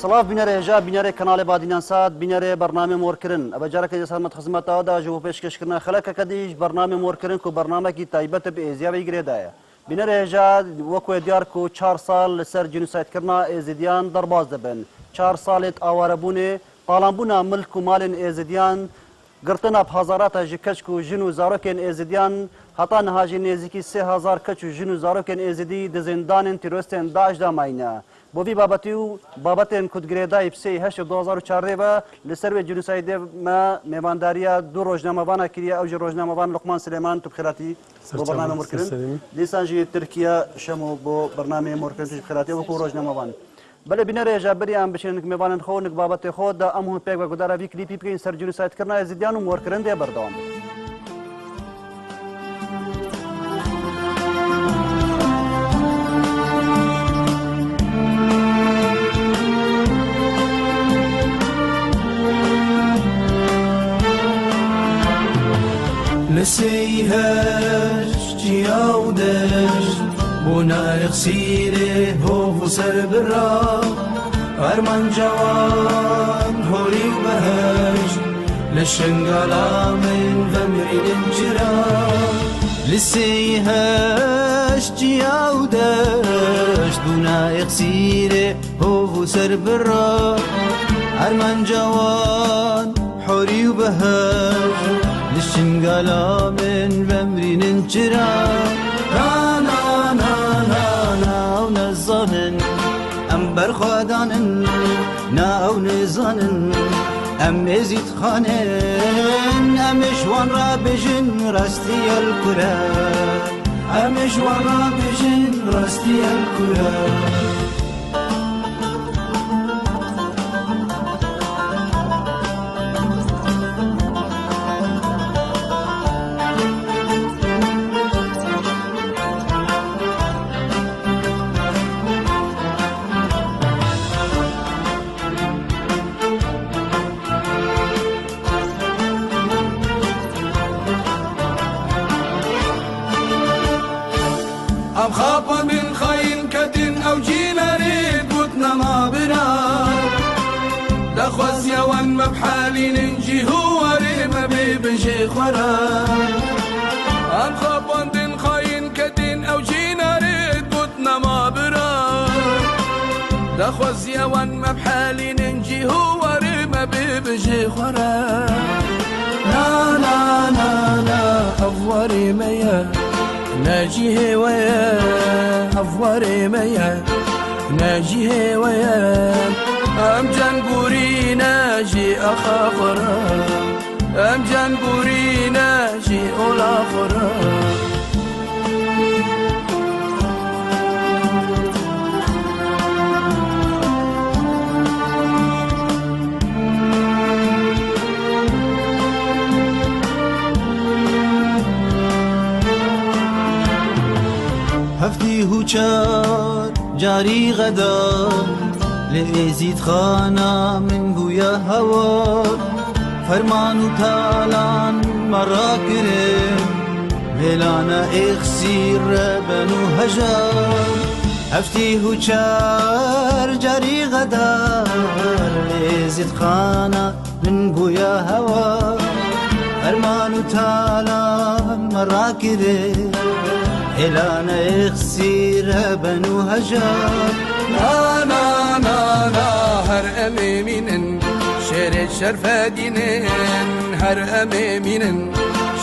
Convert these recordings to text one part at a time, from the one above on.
صلاف بینره جا بینره کانال بادینان ساد بینره برنامه مورکرن ابا جارا که سلامت خدمت آدا جو پیشکش کرنا خلق کدیش برنامه مورکرن کو برنامه کی تایبت به ازیا بگیره دایا بینره جا وکو دیار کو 4 سال سر جنوسایت کرنا ازیدیان درباز دبن 4 سالت آواربونه طالبونا ملک و مال ازیدیان گرتنا بهزارات جکش کو جنو زاروکن ازیدیان حتی نهاجی نزدیکی 3000 کچ جنو زاروکن ازیدی د زندان تروریستن داعش دا ماینه بوی بابتن کدگریدای پسی 8 2014 و لسر جنوساید ما میوانداریا دو روزنامه وان کریه او روزنامه وان لقمان سلیمان تو بخیراتی با برنامه مورکرن لیسانجی ترکیه شمو با برنامه مورکرن تو بخیراتی و کو روزنامه وان بله بینره جابری ام بچن نک میوانن خو نک بابت خو دا امو پیک و گدارا وی کلیپی پکین سر جنوساید کرنا ازیدیان و مورکرن دی بردام نسيهاش جياودش بنا يخسيره هو سر برا أرمان جوان هوري وبهش للشنقالا من غمرين انجرا نسيهاش جياودش بنا يخسيره هو سر برا أرمان جوان هوري وبهش للشنقالا من بمرين انجرا نا نا نا نا نا ونزانن ام برخوادانن نا ونزانن ام ازيد خانن ام شوان را بجن راستي الكرة ام شوان را بجن راستي الكرة ام خاپا من خاين كدن او جينا ريد وتنا ما براد دخوز يوان مبحالي ننجي هو ريما بيبجي خراب ام خاپا من خاين كدن او جينا ريد وتنا ما براد دخوز يوان مبحالي ننجي هو ريما بيبجي خراب لا لا لا لا افوري ميا ناجي هوايا أفوري ميا ناجي هوايا أم جنبوري ناجي أخاخرا أم جنبوري ناجي أولاخرا هفتي هوچار جاري غدا لزيد خانا من قويا هوا فرمان وتالان مرا كرم هلانا اخسير بنو هجار هفتي هوچار جاري غدا لزيد خانا من قويا هوا فرمان وتالان مرا كرم هلانا اخسير بنو هجار نا نا نا نا هر اميمين شرد شرفة دينين هر اميمين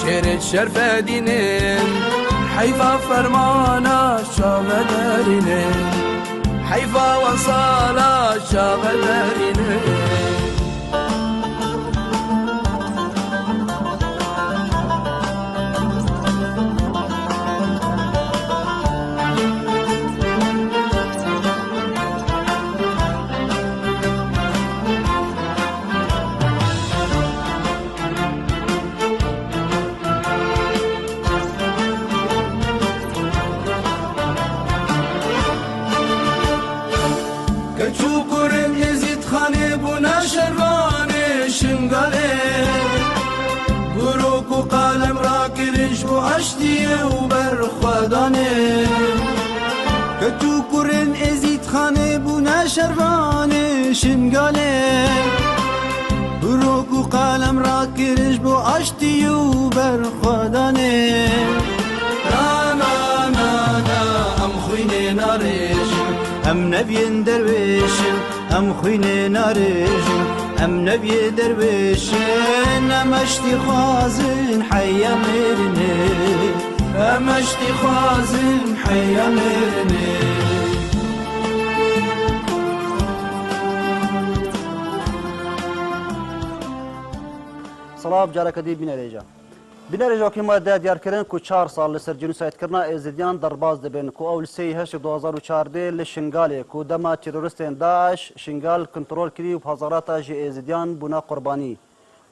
شرد شرفة دينين حيفا فرمانا شاغ دارينين حيفا وصالا شاغ دارينين كتشوكرن يزيد خاني بنا شرواني شنقالي بروك وقالم راكرش وعشتي وبرخداني كتشوكرن يزيد خاني بنا شرواني شنقالي بروك وقالم راكرش وعشتي وبرخداني نا نا نا نا ام خويني ناريش ام نبي درويش ام خويني ناريش ام نبي درويش ام اشتي خازن حيا ميرني ام اشتي خازن حيا ميرني سلام جارك دي بنا رجع بنا رجع كما دیار کردن کو 4 سال لسر جنوساید کردن ازدیان درباز دبن کو اول سی هش 2014 لشنغال کو دما تروریستین داعش شنغال کنترل کری و هزارات جی ازدیان بنا قربانی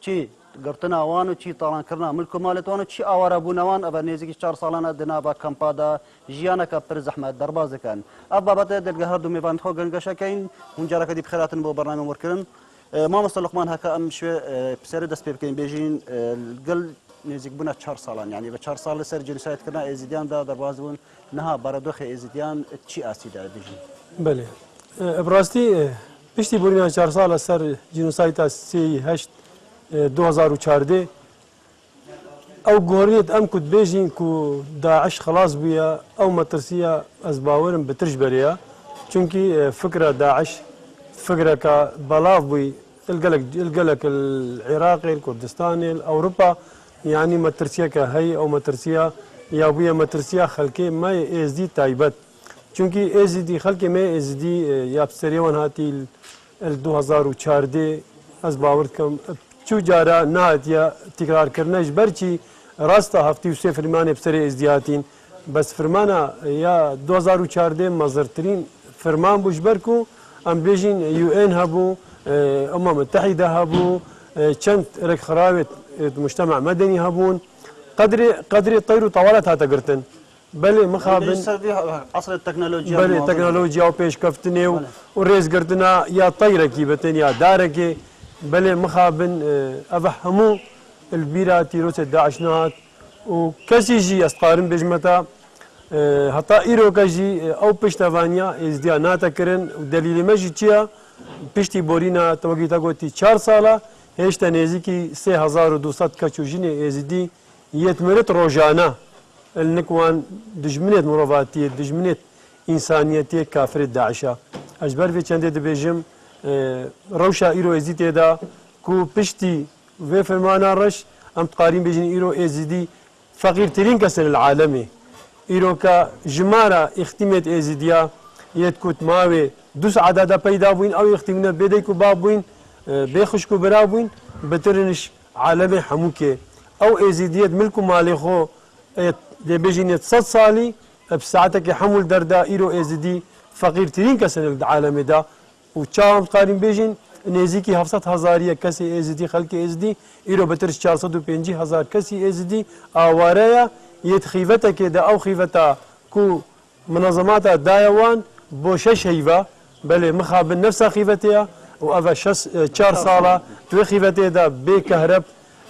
چی گرتنا وانو چی طالان کردن ملک مالت وانو چی آواره بونوان ابا نزدیک 4 سالانه دنابا کمپادا جیانا کا پر زحمت درباز کن ابا بات دلگهر دو میوان خو گنگشا کین اون جارك دي بخيراتن بو برنامج ورکرن ما مستر لقمان هكا ام شوي بسر دست بكين بيجين القل نزيك بنا 4 سالان يعني ب 4 سال لسر جنسايت كنا ازيديان دا دربازون نها بردوخ ازيديان تشي اسيدا بيجين بله براستي پشتی بورينا 4 سال سر جنسايت سي هشت 2014 او گوريت ام كنت بيجين كو داعش خلاص بيا او مترسيه از باورم بترش بريا چونكي فكره داعش فكره كبلاف بي القلق العراقي الكردستاني الاوروبا يعني مترسيه كهي او مترسيه يا بويا مترسيه خلكي ما ازدي تايبت چونكي ازدي خلكي ما ازدي يا بسريون هاتي ال 2014 از باوركم چو جارا نهاتيا تكرار كرناش برچي راستا هفتي وسي فرمانه بسري ازدياتين بس فرمانه يا 2014 مزرترين فرمان بوش بركو ام بيجين يو ان هبو متحده هبو چند رك خراوه مجتمع مدني هبون قدري طيروا طوالتها تقرتن بل مخابن عصر التكنولوجيا بل التكنولوجيا وبيش كفتني وريز قرتنا يا طيركي بتن يا داركي بل مخابن افهموا البيرة تيروس داعشنات وكسيجي اسقارن بجمتا هتا ايرو كجي او بيشتافانيا ازدياناتا كرن ودليل مجي تشيا بيشتي بورينا توقيتا قوتي 4 ساله هشتا نزيكي 3200 كاتشوجيني ازدي يتمرت روجانا النكوان دجمنت مروفاتي دجمنت انسانيتي كافر داعشة اجبر في چنده دبيجم روشا ايرو ازدي دا كو بيشتي في فرمانا رش ام تقارين بيجين ايرو ازدي فقير ترين كسر العالمي ايرو كا جمارة اختمت ازديا يتكوت ماوي دوس عددا پیدا بوين او يختمنا بديكو بابوين بيخشكو برابوين بترنش عالمي حموكي او ازيديت ملكو مالي خو بيجينيت 100 صالي بساعتك حمول دردا ايرو ازيدي فقير ترين كسن العالم دا وشام قارن بيجين نزيكي 700,000 كسي ازيدي خلق ازيدي ايرو بترش 450,000 كسي ازيدي اواريا يتخيفتك دا او خيفتا كو منظمات دايوان بوشش هيفا بل مخابن نفسها خيفتها وافا 4 صاله تو خيفتي دا بكهرب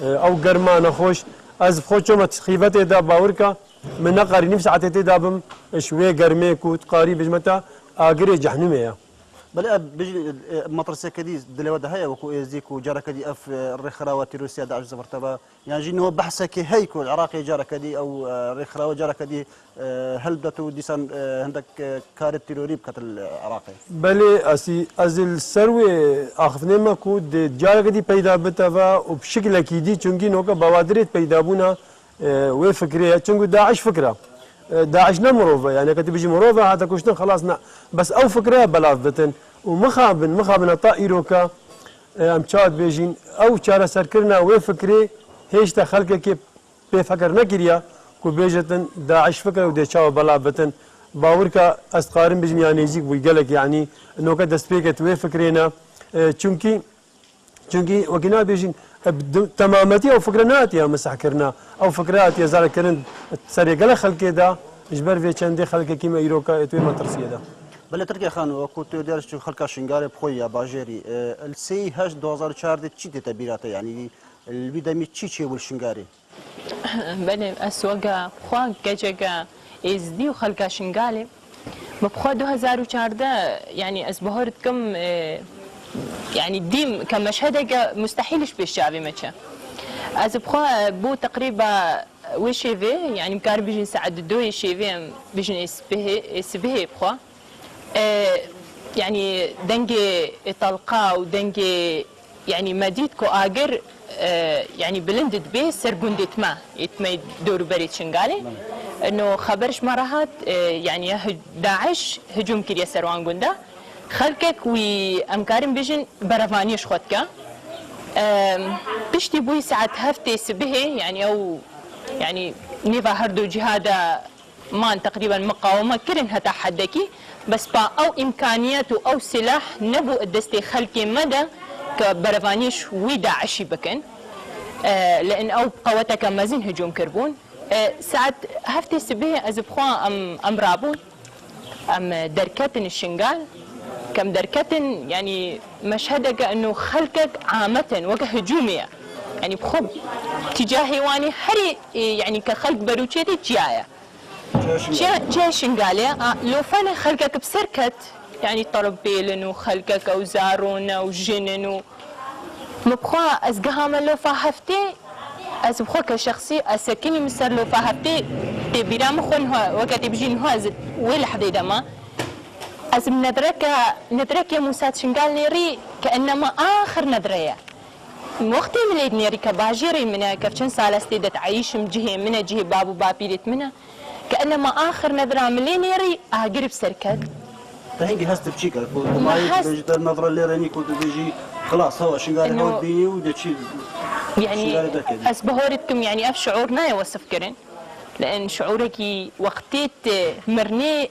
او قرمان خوش از خوشمت خيفتي دا باوركا من نقاري نفس عتيتي دابم شوي قرميكو تقاري بجمتا اقري جحنميه بل بيجي مطرسه كدي دلوده هي وكو ازيكو جارك دي اف الرخراوه روسيا داعش زفرتبا يعني جي هو بحثك هيكو العراقي جارك دي او الرخراوه جارك دي هل دتو ديسان عندك كارت تيروري بكت العراقي بلي اسي ازل سروي اخفني ما كود جارك دي پیدا بتوا وبشكل اكيد چونكي نوكا بوادرت پیدا بونا وفكريه چونكو داعش فكره داعش نمروفا يعني كنت بيجي مروفا هذا كوشتن خلاص بس او فكره بلاف بتن ومخابن طائروكا امشاد بيجين او شارع سركرنا وفكري هيشتا خلقك كيف بفكر نكريا كو بيجتن داعش فكره ودي شاو بلاف بتن باوركا استقارن بيجي يعني يجيك ويقلك يعني انه كد سبيكت وفكرينا چونكي وكنا بيجين تمامتي او فكرناتي مسح كرنا او فكرات يا زال كرن سري قال خلق دا اجبر في چندي خلق كيما يروكا اتوي مترسيه دا بله ترکیه خان وەکو تۆ دیارش خەڵکا شنگارێ بخۆی یا باژێری السی هەش 2014 چی تێتە بیراتە یعنی البیدەمی چی بوو شنگاری بله اسوقا بخوا كجاكا ازدي وخلقا شنقالي بخوا 2014 يعني ازبهرتكم يعني ديم كمشهد مستحيلش بالشعبي متى از بخوا بو تقريبا وشي في يعني مكار بيجي سعد دوي شي في بيجي اسبه بخوا يعني دنجي طلقا ودنجي يعني مديد كو اجر يعني بلندت به سرقندت ما يتمي دور بريد شنغالي انه خبرش مرات يعني داعش هجوم كريا سروان قندا خلقك وي امكارم بيجن برفانيش خدكا بشتي بوي ساعة هفتي سبه يعني او يعني نيفا هردو جهادا مان تقريبا مقاومة كرن هتا حدكي بس با او امكانيات او سلاح نبو الدستي خلقي مدى كبرفانيش وداعشي بكن لان او قوتك مازين هجوم كربون ساعات هفتي سبيه ازبخوا ام رابون ام دركتن الشنغال كم دركتن يعني مشهدك انه خلقك عامة وجه هجومية يعني بخب تجاهي واني هري يعني كخلق بروتشيتي جاية جاي شنغالية لو فانا خلقك بسركت يعني طربيلن وخلقك وزارون وجنن مبخوا ازقها من لو فاهفتي از بخوا كشخصي اسكني مسر لو فاهفتي تبيرا مخون وقت بيجين هو ولا حديدا ما از ندرك يا موسى شنقال نيري كانما اخر ندريه وقتي مليت نيري كباجيري منها كفشن سالستي تعيش مجهي منها جهي بابو بابيرت منها كانما اخر ندره ملي نيري اقرب سركت تهيجي هست بشيكا ما يجي النظرة اللي راني كنت بيجي خلاص هو شنقال هو بيني ودشي يعني اسبهورتكم يعني اف شعورنا يوصف كرن لان شعورك وقتيت مرني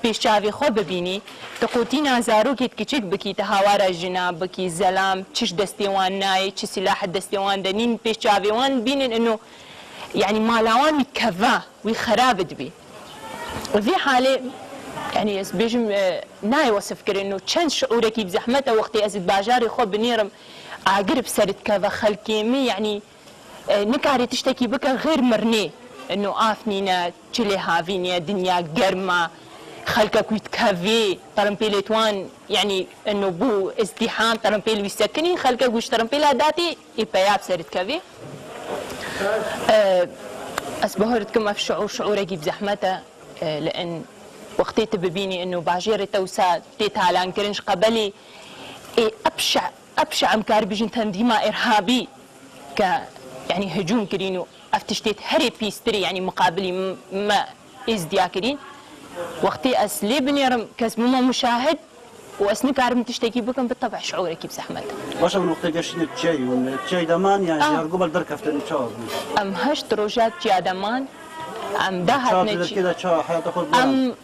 بيشافي خو ببيني تقوتينا زاروكي تكيتشك بكي تهاوارا جناب بكي زلام تشش دستيوان ناي تش سلاح الدستيوان دنين بيشافي وان بينن انه يعني مالاوان يكفا ويخرابت بي وفي حالة يعني بيجم ناي وصف كر انه كان شعورك بزحمته وقتي ازد باجاري خو بنيرم اقرب سرت كذا خلكيمي يعني نكاري تشتكي بك غير مرني انه افنينا تشلي هافينيا دنيا قرمه خلقك ويتكافي طرمبيلتوان يعني انه بو ازدحام طرمبيل ويسكني خلقك وش طرمبيلا داتي يبياب سرت كافي اسبهرتكم في شعورك بزحمته لان وقتي تببيني انه باجير توسا تيتالان كرنش قبلي ابشع امكار بيجن تنظيمه ارهابي ك يعني هجوم كرينو افتشتيت هري بيستري يعني مقابلي ما ازديا كرين وقتي اسلي بنيرم كسمما مشاهد واسني كارم تشتكي بكم بالطبع شعورك بزحمته واش من وقت قشني تشاي والتشاي دمان يعني قبل دركفت الشاوز ام هشت روجات جا دمان ام دهت كذا تشا حياتك ام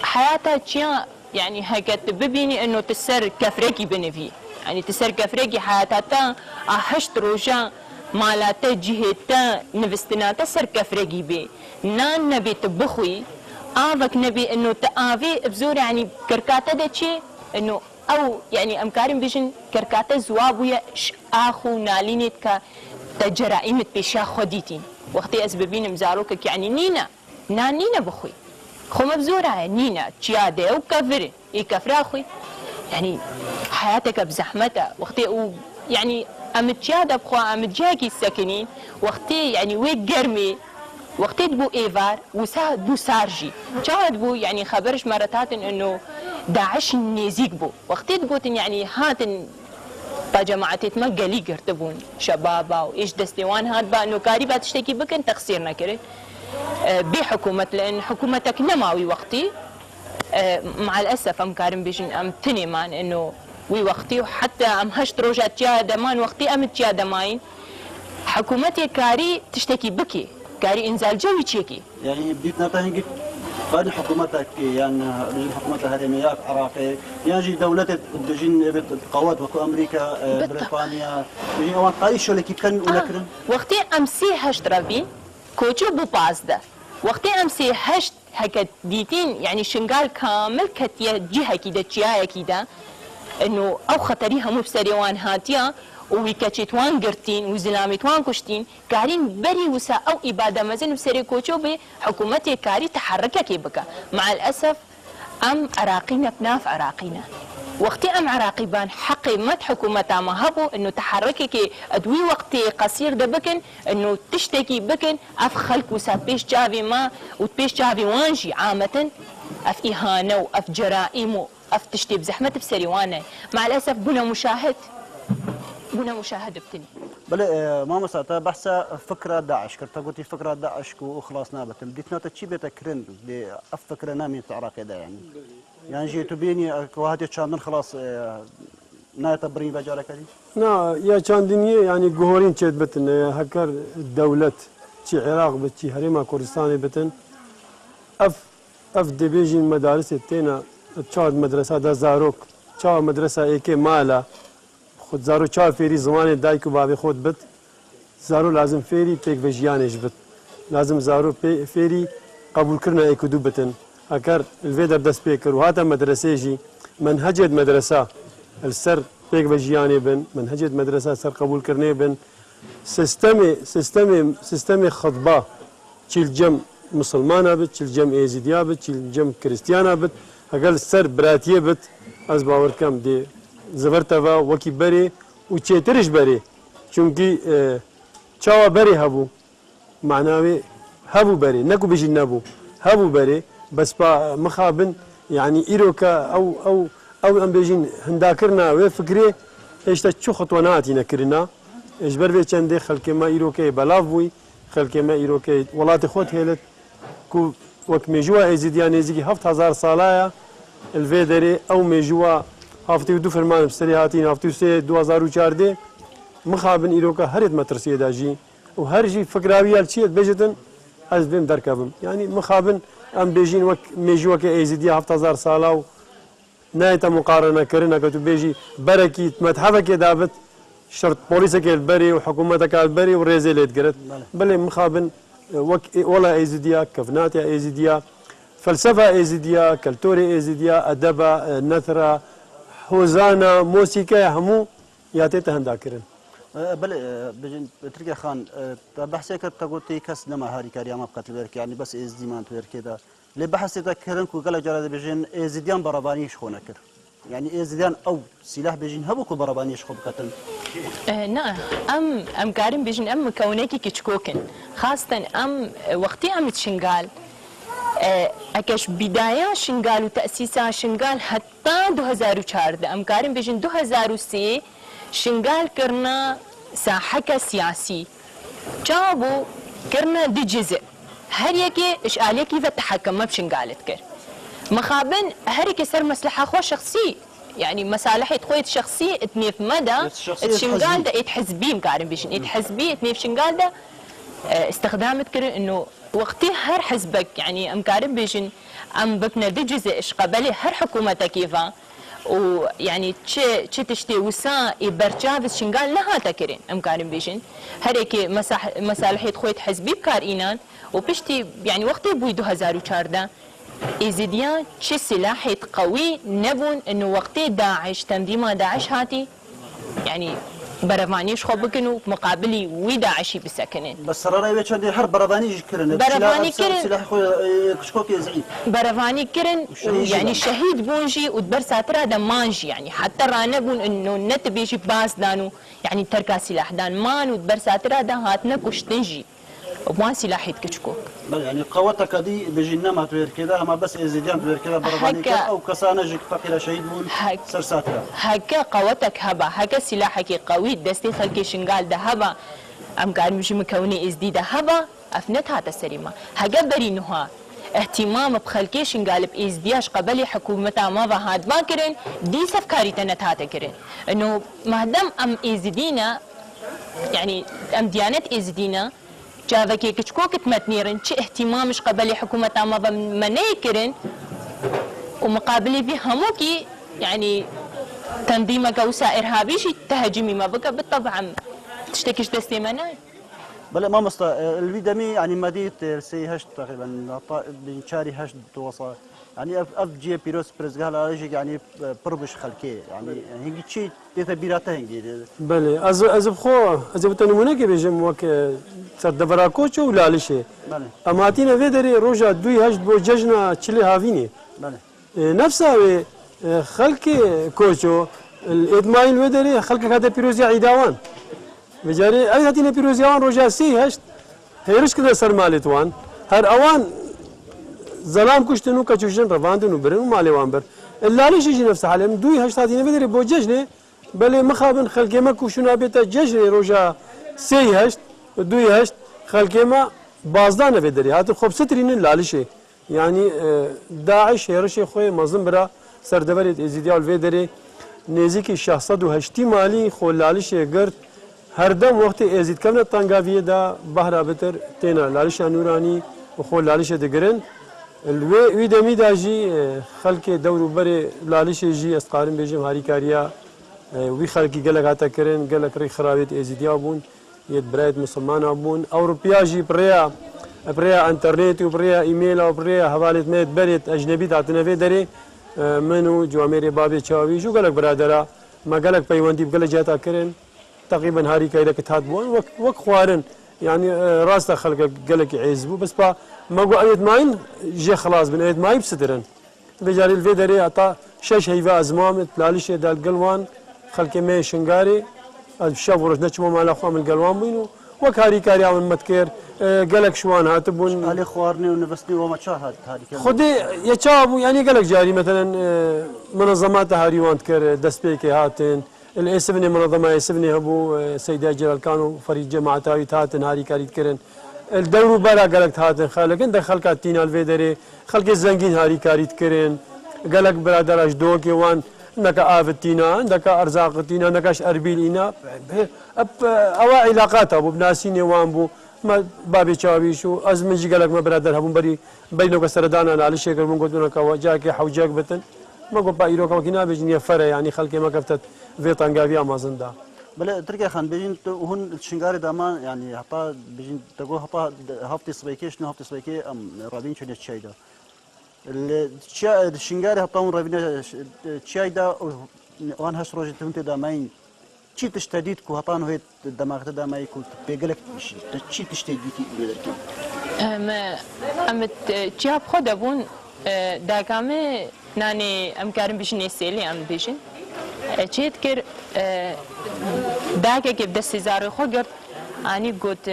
حياتها تشيا يعني هكت ببيني انه تسر كفريكي بنفي يعني تسر كفريكي حياتها هشت روجا مالاتا جهتا نفستنا تسر كفريكي بي نان نبي تبخوي آفك نبي انه تآفي بزور يعني كركاتا دتشي انه او يعني امكارم بيجن كركاتا زوابويا اخو نالينيت كا تجرائمت بيشا خديتين وقتي اسبابين مزاروكك يعني نينا بخوي خو مبزورة نينا تشيادة وكفر كفر اخوي يعني حياتك بزحمتها وقتي يعني امتشيادة بخوا امتجاكي الساكنين وقتي يعني ويك قرمي وقتي بو ايفار وساد بو سارجي جاد بو يعني خبرش مرتات انه داعش نيزيك بو وقتي بوتن يعني هاتن بجماعتي ما قالي قرتبون شبابا وايش دستيوان هاد با انه كاريبا تشتكي بكن تقصيرنا كره بحكومة لان حكومتك نماوي وقتي مع الاسف ام كارم بيجن ام تنيمان انه وي وقتي وحتى ام هشت روجات جا دمان وقتي ام جا دماين حكومتي كاري تشتكي بكي كاري انزال جوي تشيكي يعني بديت نتاهنجي قال حكومتك يعني حكومة الهرميات عراقي يعني دولة دجين قوات وكو امريكا بريطانيا يعني اوان قاري شو لكي كان ولكن وقتي امسي هشت ربي كوچو بو 15 وقتی امسی 8 هكا ديتين يعني شنقال كامل كتيا جهة كده جهة كده انه او خطريها مو بسريوان هاتيا ويكاتشيتوان قرتين وزلامتوان كشتين قارين بري وسا او اباده مزن بسري كوچو بي حكومتي كاري تحركه كي بكا مع الاسف ام عراقينا بناف عراقينا وقتي ام عراقي بان حقي مت حكومتها ما هبو انه تحركي كي ادوي وقتي قصير ده بكن انه تشتكي بكن اف خلق وسا بيش جافي ما وبيش جافي وانجي عامه اف اهانه واف جرائم اف تشتي بزحمه بسريوانه مع الاسف بنا مشاهد بتني بله ما مساعدة بحث فكرة داعش كرتا قلتي فكرة داعش كو خلاصنا بتم ديتنا تشي بتكرن أف فكرة نامي تعراق ده يعني جيتو بيني كواهدي تشاندن خلاص ناية تبرين بجارك هذه نا يا چاندنیه يعني جوهرين چت بتن هكر الدولة شي عراق بتشي هريما كردستاني بتن اف دبيجين مدارس تينا تشاد مدرسة دا زاروك تشا مدرسة ايكي مالا خود زارو چا فيري زمان دايكو بابي خود بت زارو لازم فيري بيك بجيانش بت لازم زارو فيري قبول كرنا ايكو دو بتن هكر الفيدر دس بيكر وهذا مدرسة جي منهجة مدرسة السر بيك بجياني بن منهجة مدرسة سر قبول كرني بن سيستمي خطبة تشيل جم مسلمانة بت تشيل جم ايزيديا بت تشيل جم كريستيانا بت هقال السر براتية بت از باور كم دي زبرتوا وكي بري وتشيترش بري چونكي چاوا بري هبو معناوي هبو بري نكو بيجي نبو هبو بري بس با مخابن يعني ايروكا او ام بيجين هنداكرنا وفكري ايش تشو خطوانات نكرنا ايش بربي چندي خلك ما ايروكي بلافوي خلك ما ايروكي ولات خوت هيلت كو وك ميجوا ايزيديان ايزيكي 7000 صالايا الفيدري او ميجوا هافتي دو فرمان بسري هاتين هافتي سي 2014 مخابن ايروكا هريت مترسيه داجي وهرجي فكراويه الشيء بيجتن از بهم دركبم يعني مخابن ام بيجين وك ميجوا كايزيديا 7000 صالا نايتا مقارنة كرنا كتو بيجي بركي متحفة دابت شرط بوليسك البري وحكومتك البري وريزي اللي تقرت بل مخابن ولا ايزيديا كفناتيا ايزيديا فلسفة ايزيديا كالتوري ايزيديا ادبا نثرة حوزانا موسيقى همو ياتي تهندا كرن بل بجن تركي خان بحثك تقولتي كاس نما هاري كاريا ما بقت البرك يعني بس ازديمان تبركي دا لي بحثك كرن كو قال جراد بجن ازديان برباني شخونه كر يعني ازديان او سلاح بجن هبوكو برباني شخو بقتل نعم ام قارن بجن ام مكونيكي كتشكوكن خاصة ام وقتي ام تشنقال اكش بداية شنقال وتأسيسها شنقال حتى 2014 ام قارن بجن 2003 شنقال كرنا ساحة سياسي جابوا كرنا دي جزء هر يكي اشعالي كيف التحكم ما بشنقالت كر مخابن هر يكي سر مصلحة خو شخصي يعني مصالح خويت شخصي اتنيف مدى الشنقال ده اتحزبي مقارن بيشن اتحزبي اتنيف شنقال ده استخدامت كر انه وقتي هر حزبك يعني مقارن بيشن ام بكنا دي جزء اش قبلي هر حكومته كيفا ويعني تشي تشتي وسا برجافز شنقال لها تكرين امكارن بيجن هريكي مصالحيت خويت حزبي بكار اينان وبشتي يعني وقتي بوي 2014 ازيديان تشي سلاحيت قوي نبون انه وقتي داعش تنظيم داعش هاتي يعني برفانيش خو بكنو مقابلي وداعشي بسكنين بس راي بيتشدي حرب برفاني كرن برفاني كرن سلاح خو كشكوكي زعيم برفاني كرن يعني شهيد بونجي ودبر ساتر هذا مانجي يعني حتى رانا بون انه نت بيجي باس دانو يعني تركا سلاح دان مان ودبر ساتر هذا هاتنا كشتنجي وما سلاح كشكوك يعني قوتك دي بجينا ما تغير كذا ما بس ازيديان تغير كذا برباني او كسانجك فقير شهيد بون سرساترا هكا قوتك هبا هكا سلاحك قوي دستي خلكي شنقال ده هبا ام قال مش مكوني ازدي ده هبا افنت هذا السريمه هكا برينها اهتمام بخلكي شنقال بازدياش قبلي حكومتها ما هاد ما كرن دي سفكاري تنت هذا كرن انه مهدم ام ازدينا يعني ام ديانات ازدينا جافكي كشكوك تمتنيرن شي اهتمامش قبلي حكومتها ما منيكرن ومقابلي بها موكي يعني تنظيمك وسائر ارهابي شي تهاجمي ما بقى بالطبع تشتكيش دستي مناي بله ما مستا الفيدامي يعني مديت سي هشت تقريبا بين شاري هشت توصل يعني اف جي بيروس برزقال على يعني بربش خلكي يعني هيك شيء تثبيراته هيك بله از بخو از بتنمونه که بجم وک سر دبراکوچ و لالشه بله اما تینا ودری روجا دوی هشت بو ججنا چلی هاوینی بله نفسها خلق كوچو الادماين ودري خلق هذا بيروزيا عيداوان بجاري اي هاتينا بيروزياوان روجا سي هشت هيرش كذا سر مالتوان هر اوان ظلام كشتنو كچوشن رواندن وبرن مالي وانبر اللالش يجي نفس حالهم دوي هشت هاتينا ودري بو ججنه بل مخابن خلق ما كوشنا بيتا ججنه روجا سي هشت دوي هشت خلق ما بازدان ودري هات خب سترين اللالشه يعني داعش هيرش خوي مظلم برا سردبرت ازيديا الفيدري نزيكي شخصد وهشتي مالي خولالش يقرت هر دم وقت ازيد كمنا طنقافيه دا بحرا بتر تينا لالش نوراني وخولالش دقرن الوي دمي داجي خلق دورو بري لالش يجي اسقارن بيجم هاري كاريا وي خلقي قالك هاتا كرن قالك ري خرابيت ازيديا بون يد برايت مسلمان بون اوروبيا جي بريا انترنت وبريا ايميل وبريا حوالت ميت بريت اجنبي تعطينا في دري منو جواميري بابي تشاوي شو قالك برادرا ما قالك بيوندي بقال جاتا كرن تقريبا هاري كايدا كتهاد بون وك خوارن يعني راستا خلق قالك يعزبو بس با ما قو ايد ماين جي خلاص بن ايد ماين بسدرن بجاري الفيدري عطا شش هيفا ازمام تلاليش دال قلوان خلق مي شنغاري الشاف ورش نتشمو مال اخوام القلوان بينو وك هاري كاري عمل متكير قالك شوان هاتبون علي خوارني ونفسني وما تشاهد هذه خدي يتشابو يعني قالك جاري مثلا منظمات هاريوان تكر دسبيكي هاتن الاسبني منظمه اسبني هبو سيدة جلال كانوا فريق جماعة هاتن هاري كاري تكرن الدورو برا قالك هاتن خالك انت خلقات تينا الفيدري خلق الزنقين هاري كاري تكرن قالك برادر اجدوكي وان عندك آفتينا عندك أرزاقتينا عندك أربيلينا أو علاقات أبو بناسيني وانبو ما بابي شاوي شو أزمنجي قالك ما برادر هبون بري بينك سردانا على الشيء من قلت لك وجاك حوجاك بتن ما قلت بايروك وكنا بيجني فرع يعني خلقي ما كفتت في طنقافيا ما زندا بلا تركي خان بيجين هون الشنغاري دامان يعني حطا بيجين تقول حطا هفتي صبيكي شنو هفتي صبيكي ام رابين شنو الشاي ده الشنغاري حطاهم رابين الشاي ده وان هش روج تنت دامين شي تشتديد كو هطان هي دماغته دامي كو بيقلك شي تشتديتي بيدرك امت جاب خود ابون داكامه ناني ام كارم بيشني سيلي ام بيشن چیت کر داگه که دست زاری خود گرد آنی قلت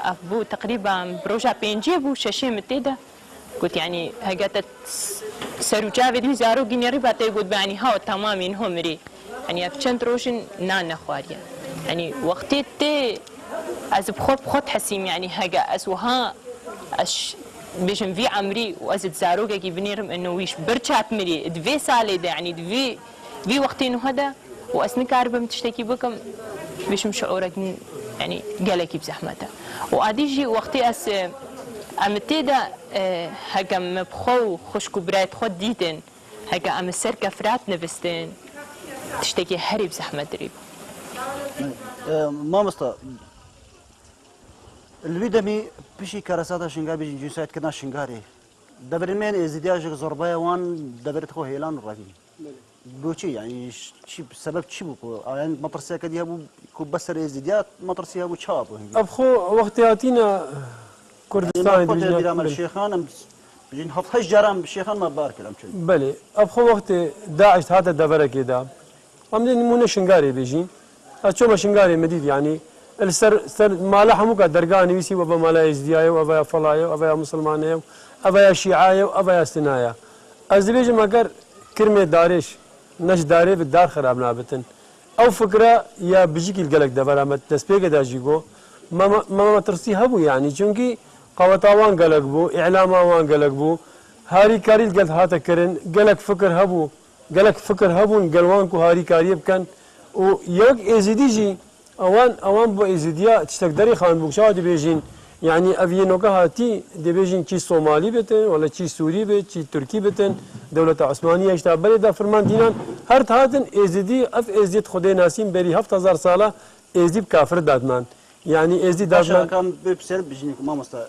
افبو تقريبا بروجا بينجي بو شاشي متيدا قلت يعني هجت سروجا فيديو زارو جينيري باتي قلت يعني هاو تمام إنهم مري يعني أفشنت روشن نان نخواريا يعني وقتي تي از بخود حسيم يعني هجا أسوها أش بيجن في عمري وأزد زاروجا كي بنيرم إنه ويش برشات مري دفي سالي ده يعني دفي في وقتين هذا وأسمي كاربة متشتكي بكم بيشم شعورك يعني قالكي بزحمته وأديجي وقتي أس أمتيدا هكا مبخو خشكو برايت خود ديتن هكا أم السركة فرات نفستين تشتكي هري بزحمة دريب ما مستا الويدمي بشي كراساتا شنغا بيجي جنسات كنا شنغاري دبرمين ازدياج زربايا وان دبرت خو هيلان الراجل بوشي يعني شي بسبب شي بو يعني مطرسيا كدي ابو كوبسر ازديات مطرسيا ابو شابو ابخو وقتياتينا كردستان بيجي الشيخان بيجي نحط هش جرام بالشيخان ما بارك لهم شيء بلي ابخو وقت داعش هذا دبره كده عمدين مو شنغاري بيجي اشوف شنغاري مديد يعني السر مالا حموك درقاني ويسي وبا مالا ازديايا وبا فلايا وبا مسلمانيا وبا شيعايا وبا سنايا ازبيج ماكر كرمه دارش نش داري بالدار خراب نابتن او فكره يا بيجيك القلق دبره ما تسبيق داجيغو ما ترسي هبو يعني چونكي قوتاوان قلق بو اعلاماوان قلق بو هاري كاري قلت هاتا كرن قلق فكر هبون قلوانكو هاري كاري بكن ويوك ازيديجي اوان بو ازيديا تشتقدري خان بوكشا دي بيجين يعني افينوكا هاتي دي بيجين كي صومالي بتن ولا كي سوري بت كي تركي بتن دولة عثمانية اشتا بلدا فرمان دينان هر هاتن ازيدي اف ازيد خدي ناسين بري 7000 ساله ازيد كافر دادمان يعني ازدي باشا دابا كان بسر بجنيك ما مستا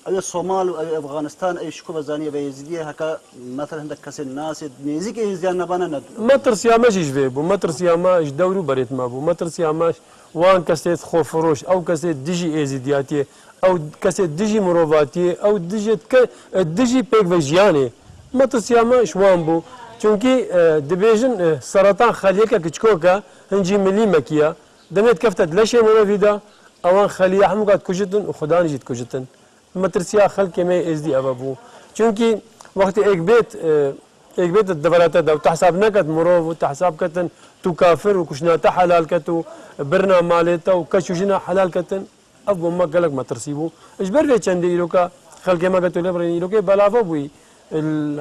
أي الصومال أي أفغانستان أي شكو بزانية بيزيدية هكا مثلا عندك كاس الناس نيزيك إزيان نبانا ند ما ترسيا ماش جفيبو ما ترسيا ماش دورو بريت مابو ما ترسيا ماش وان كاسيت خو فروش او كاسيت ديجي ازيدياتي او كاسيت ديجي مروفاتي او ديجي بيك فيجياني ما ترسيا ماش وان بو چونكي دبيجن سرطان خليكا كچكوكا هنجي ملي مكيا دميت كفتت لشي منافيدا اوان خليه حمقات كوجتن وخداني جيت كوجتن ما ترسيا خلك ما ازدي ابابو چونكي وقت ايك بيت الدبرات ده وتحساب نكت مروف وتحساب كتن تو كافر وكشناتا حلال كتو برنا مالتا وكشوجنا حلال كتن ابو ما قالك ما ترسيبو اجبر لي چندي يلوكا خلك ما قتو لبرني يلوكا بلافا بوي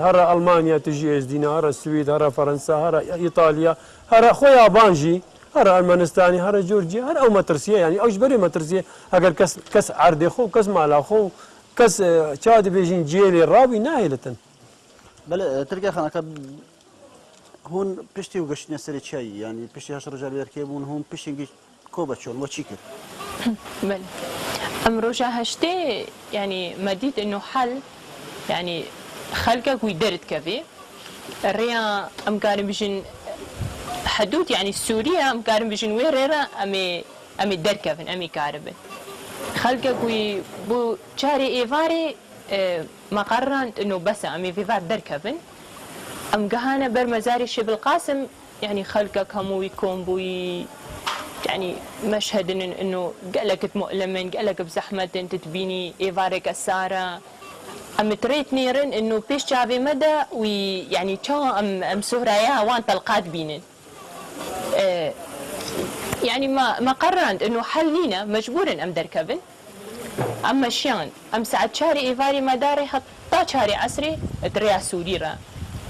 هرا المانيا تجي اس دينا هرا السويد هرا فرنسا هرا ايطاليا هرا خويا بانجي هرا المانستاني هرا جورجيا هرا او ما ترسيه يعني او اجبري ما ترسيه اگر كس عردي خو كس مالا خو كس تشاد بيجين جيلي رابي ناهلتن بله تركيا خانك هون بشتي وقشنا سري شيء يعني بشتي هاش رجال يركبون هون بشتي كوبا شون وشيكر بله امروجا هشتي يعني مديت انه حل يعني خلقك ويدرت كفي الريا امكارن بيجن حدود يعني سوريا امكارن بيجن ويريرا امي دركفن امي كاربن خلقك وي بو تشاري ايفاري ما قررت انه بس امي فيفار دركفن ام قهانا برمزاري شبل القاسم يعني خلقك همو يكون بوي يعني مشهد انه قالك مؤلما قالك بزحمه تتبيني ايفارك الساره ام تريت نيرن انه بيش شافي مدى ويعني تشو ام سهرايا وان طلقات بينن يعني ما قررت انه حلينا مجبورا ام دركبن اما شان ام ساعد شاري ايفاري مداري حتى شاري عسري تريا سوريرا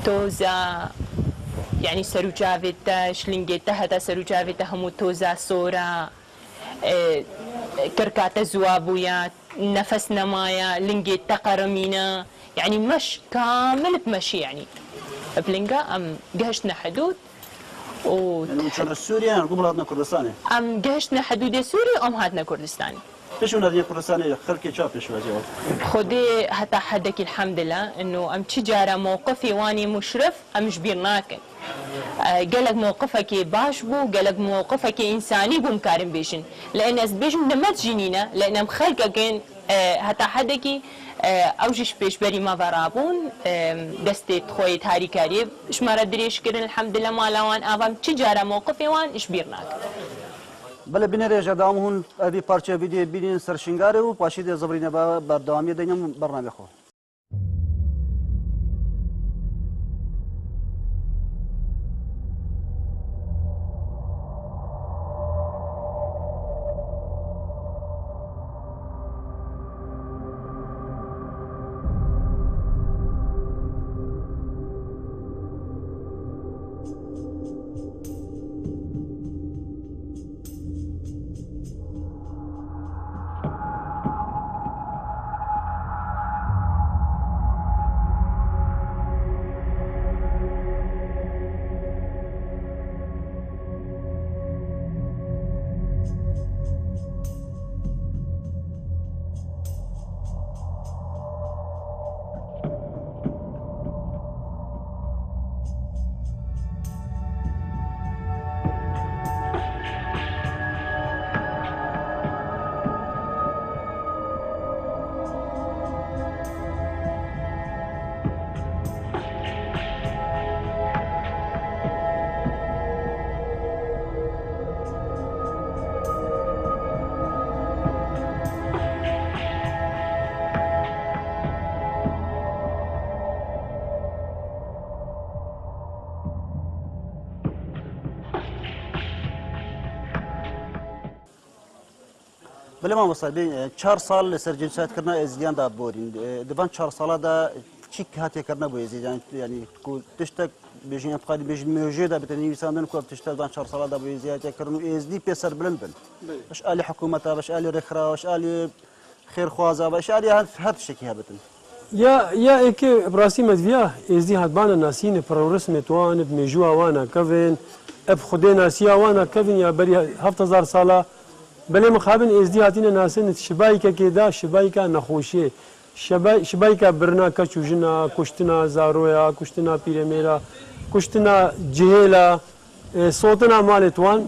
توزا يعني سروجافيتا شلينجيتا هذا سروجافيتا همو توزا سورا كركاتا زوابويا نفس نمايا لينجيتا قرمينا يعني مش كامل بمشي يعني بلينجا ام جهشنا حدود يعني مشان السوريا نقول هاتنا كردستاني ام جهشنا حدود سوريا ام هاتنا كردستاني ايش هذه كردستاني خلكي شاف شو جواب خدي حتى حدك الحمد لله انه ام تجاره موقفي واني مشرف ام جبرناك قالك موقفك باش بو قالك موقفك انساني بو مكارم بيشن لان از بيشن ما تجينينا لان خلقك حتى حدك اوجش بيش بري ما ضرابون دستي خويت هاري كاريب شمارة دريش كرن الحمد لله مالاوان افام تجاره موقفي وان اشبيرناك بله بینه جدام هون ابی پارچه ویدیو بینین سرشنگاره و پاشید زبرینه با بردامی دنیم برنامه خو بله ما وصل 4 سال لسر جنسیت کرنا ازیان دا بورین دوان 4 سالا دا چی کاتی کرنا بو ازیان یعنی کو تشتک بیشین افقادی بیشین موجوده بتنی وساندن کو تشتک دوان 4 سالا دا بو ازیان کرنو ازدی پیسر بلندن باش آلی حکومتا باش آلی رخرا باش آلی خیر خوازا باش آلی هر شکی هبتن يا إيك براسي مدفيا إزدي هادبانا ناسين برورس متوان بمجوا وانا كفن أب خدينا سيا وانا كفن يا بري 7000 صالة بلي مخابن ازدي هاتينا ناسن شبايكا كيدا شبايكا نخوشي شبايكا برنا كچوجنا كشتنا زارويا كشتنا بيرميرا كشتنا جهيلا صوتنا مالتوان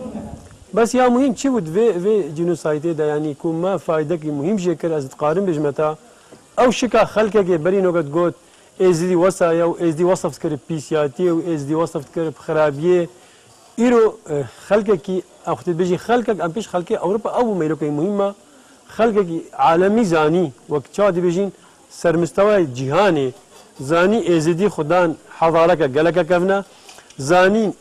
بس يا مهم شي ود في جينوسايد دا يعني يكون ما فايدك مهم شكل از تقارن بجمتا او شكا خلقك برينو قد قوت ازدي وصايا و ازدي وصف تكرب بيسياتي و ازدي وصف تكرب خرابيه ايرو خلقك اخت بيجي خلقك ام بيش خلقك اوروبا او ميروكي مهمه خلقك عالمي زاني وقت شاد بيجين سر مستوى جهاني زاني ازدي خدان حضارك قالك كفنا زانين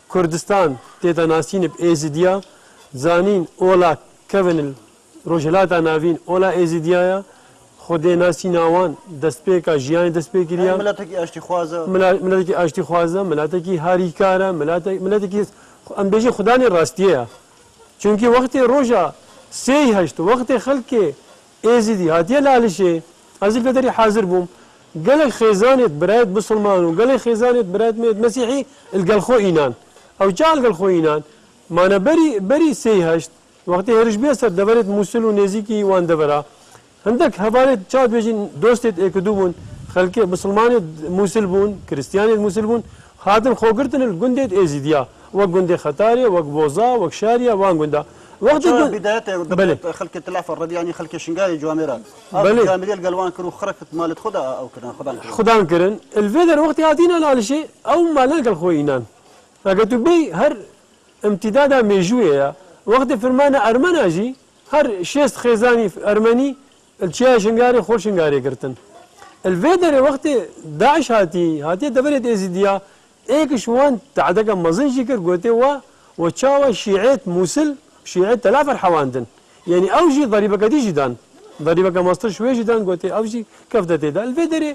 كردستان تيتا ناسين بازديا زانين اولا كفن الروجلات نافين اولا ازديا خودی ناسی ناوان دست به که جیانی دست به کردیم. ملتی آشتی خوازه. ملتی آشتی خوازه، ملتی هاری کاره، ملتی ام بیشی خدا نی راستیه. چونکی وقتی روزا سه هشت وقتی خلقی ازدی هاتیه لالشه از این بدری حاضر بوم. قال خزانة براد مسلمان وقال خزانة براد مسيحي القلخو إينان أو جاء القلخو إينان ما أنا بري سه هشت وقتی هرش بیاسر دبرت موسل و نزیکی وان دبرا. عندك هفارت شاد بيجين دوستت اكدوبون خلقي مسلمان موسل بون كريستياني موسل بون خاطر خوغرتن الجندت ازيديا وجند خطاري وبوزا وشاريا وانجندا وقت بداية خلق التلعف الردي يعني خلق شنقاي جواميرا جواميرا القلوان كرو خركت مالت خدا او كرن خدان كرن الفيدر وقت يعطينا على شيء او ما نلقى الخوينان فقلت بي هر امتدادا ميجوية وقت فرمانا ارمناجي هر شيست خيزاني ارمني الشيء شنقاري خور شنقاري كرتن الفيدر وقت داعش هاتي دبرت ازيديا ايك شوان تعدك مزن شكر قوتي وتشاوى شيعات موسل شيعات تلافر حواندن يعني اوجي ضريبه قدي جدان ضريبه ماستر شوي جدان قوتي اوجي كفدتي دا الفيدر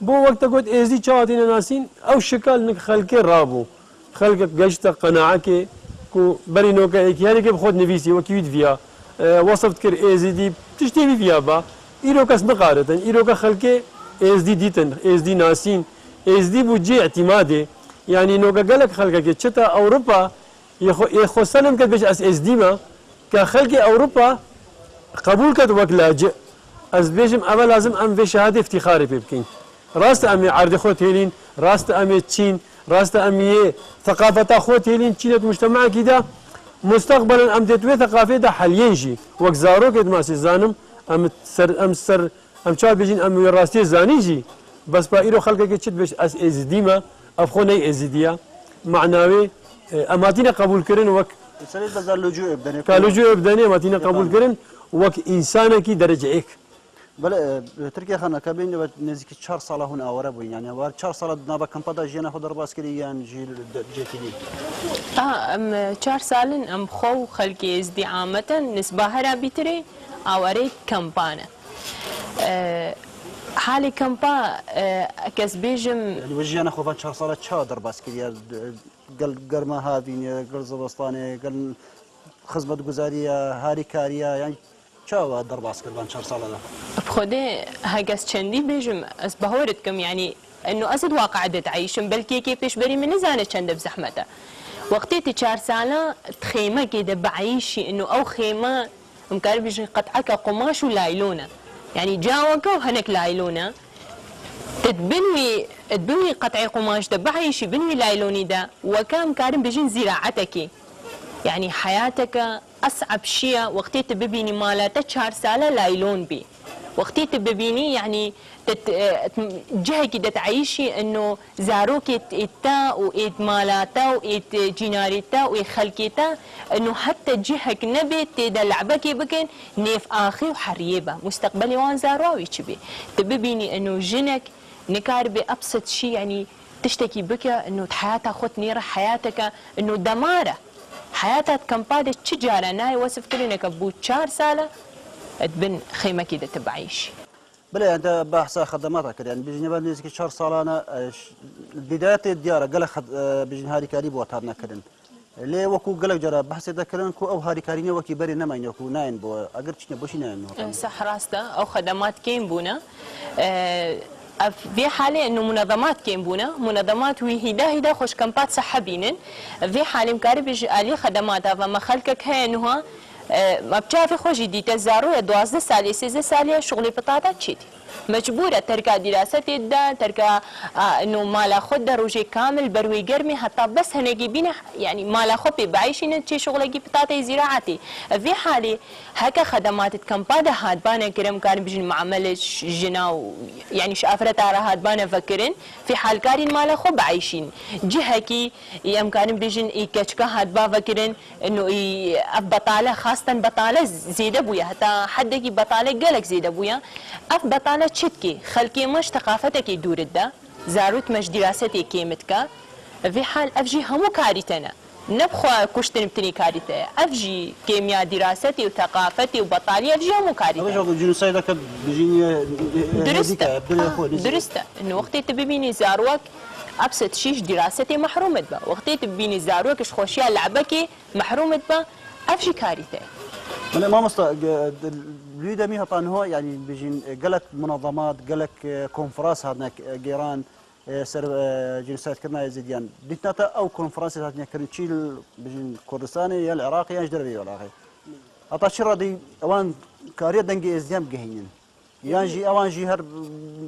بو وقت قلت ازي تشاواتين ناسين او شكال نك خلقي رابو خلقك قشطه قناعك كو برينوكا يعني كيف خود نفيسي وكيد فيها وصفت كر از دي تشتري فيها با ايروكاس نقارتن ايروكا خلقي از دي ديتن از دي ناسين از دي بوجي اعتمادي يعني نوكا قالك خلقك تشتا اوروبا يخو سلم كد باش اس دي ما كخلقي اوروبا قبول كد وقت لاجئ از بيجم اول لازم ام في شهاده افتخاري بيبكين راست امي عرض خوت هيلين راست امي تشين راست امي ثقافه خوت هيلين تشينت مجتمع كده مستقبلا ام تتوي ثقافه ده حلينجي وقت زاروك ماسي زانم ام شاد بيجين ام راستي زانيجي بس بايرو خلقك تشد باش اس ازديما افخوني ازديا معناوي اماتينا قبول كرن وك سريد بزار لجوء بدني كالجوء بدني اماتينا قبول كرن وك انسانك درجعك بله تركيا خنا كابين نزيك 4 ساله هنا اورا يعني 4 ساله نابا كمبدا جينا خضر باسكري يعني جيتي ام 4 سالن ام خو خلقي ازدي عامه نسبه هرا بيتري او اري كمبانا حالي كمبا كاس بيجم يعني وجينا خو 4 ساله تشادر باسكري قال قرما هافين قال زبسطاني قال خدمه گزاريه هاري كاريا يعني شو در باسكت بان 4 ساله ده بخودي هاجس چندي بيجم اس بهورتكم يعني انه اسد واقع عدت عايشم بلكي كيفش بري من زانه چند بزحمته وقتي 4 ساله خيمه كده بعيشي انه او خيمه مكان بيجي قطعك قماش ولايلونه يعني جاوك وهنك لايلونه تبني قطعي قماش ده بعيشي بنوي لايلوني ده وكام كارم بيجين زراعتك يعني حياتك أصعب شيء وقتي تبيني مالاتك 4 سالة لايلون بي وقتي تبيني يعني جهة كده تعيشي إنه زاروك إتا وإيد مالاتا وإيد جيناريتا وإيد خلقيتا إنه حتى جهك نبي تدا لعبك بكن نيف آخي وحريبة مستقبلي وان زاروي تبي تبيني إنه جنك نكار بأبسط شيء يعني تشتكي بك إنه حياتها خط نيرة حياتك إنه دمارة حياتها كمبادة تجارة ناي وصف كلينك ابو 4 سالة تبن خيمة كده تبعيش بلا انت بحث خدماتك يعني بيجي نبان نزكي 4 سالة انا بداية الديارة قال بيجي هاري كاري بوتارنا كرن ليه وكو قال جرى بحث ده كرن كو او هاري كاريني وكي بري نما يكو ناين بو اگر تشني بوشي ناين صح راسته او خدمات كين بونا في حالة إنه منظمات كين بونا منظمات وهدا خوش كمبات سحبينن في حالة مكاربج آلي خدماتها فما خلقك هي إنه ما بتعرفي خوش دي تزارو 12 سالي 13 سالي شغلي بطاطا تشيتي مجبورة تركا دراستي دا تركا انه مالا خود روجي كامل بروي قرمي حتى بس هنجي بينا يعني مالا خود بعيشين تشي شغلي بطاطا زراعتي في حالي هكا خدمات كمبادا هاد بانا كرم كان بيجن معاملة جنا يعني شافرت على هاد بانا فكرن في حال كارين مالا خود بعيشين جهكي يم كان بيجن يكشكا هاد با فكرن انه بطالة خاصة بطالة زيادة بويا حتى حدكي بطالة قالك زيادة بويا بطالة تشتكي خلقي مش ثقافتك دور ده زاروت مش دراستي كيمتك في حال افجي همو كاريتنا نبخوا كشتن بتني كاريته افجي كيمياء دراستي وثقافتي وبطالي افجي همو كاريته الجنوسايد هكا بيجيني درسته انه وقتي تبيني زاروك ابسط شيش دراستي محرومه با وقتي تبيني زاروك اش خوشيا لعبكي محرومه با افجي كاريته من ما مستا الفيدا ميها طانهو يعني بيجين قالك منظمات قالك كونفراس هادنا جيران سر جنسات كنا يزيديان ديتناتا او كونفراس هادنا كرنشيل بيجين كردستاني يا العراقي يا جدربي ولا اخي اتا شرا دي اوان كاريا دنجي ازيام جهينين يانجي اوان جي هر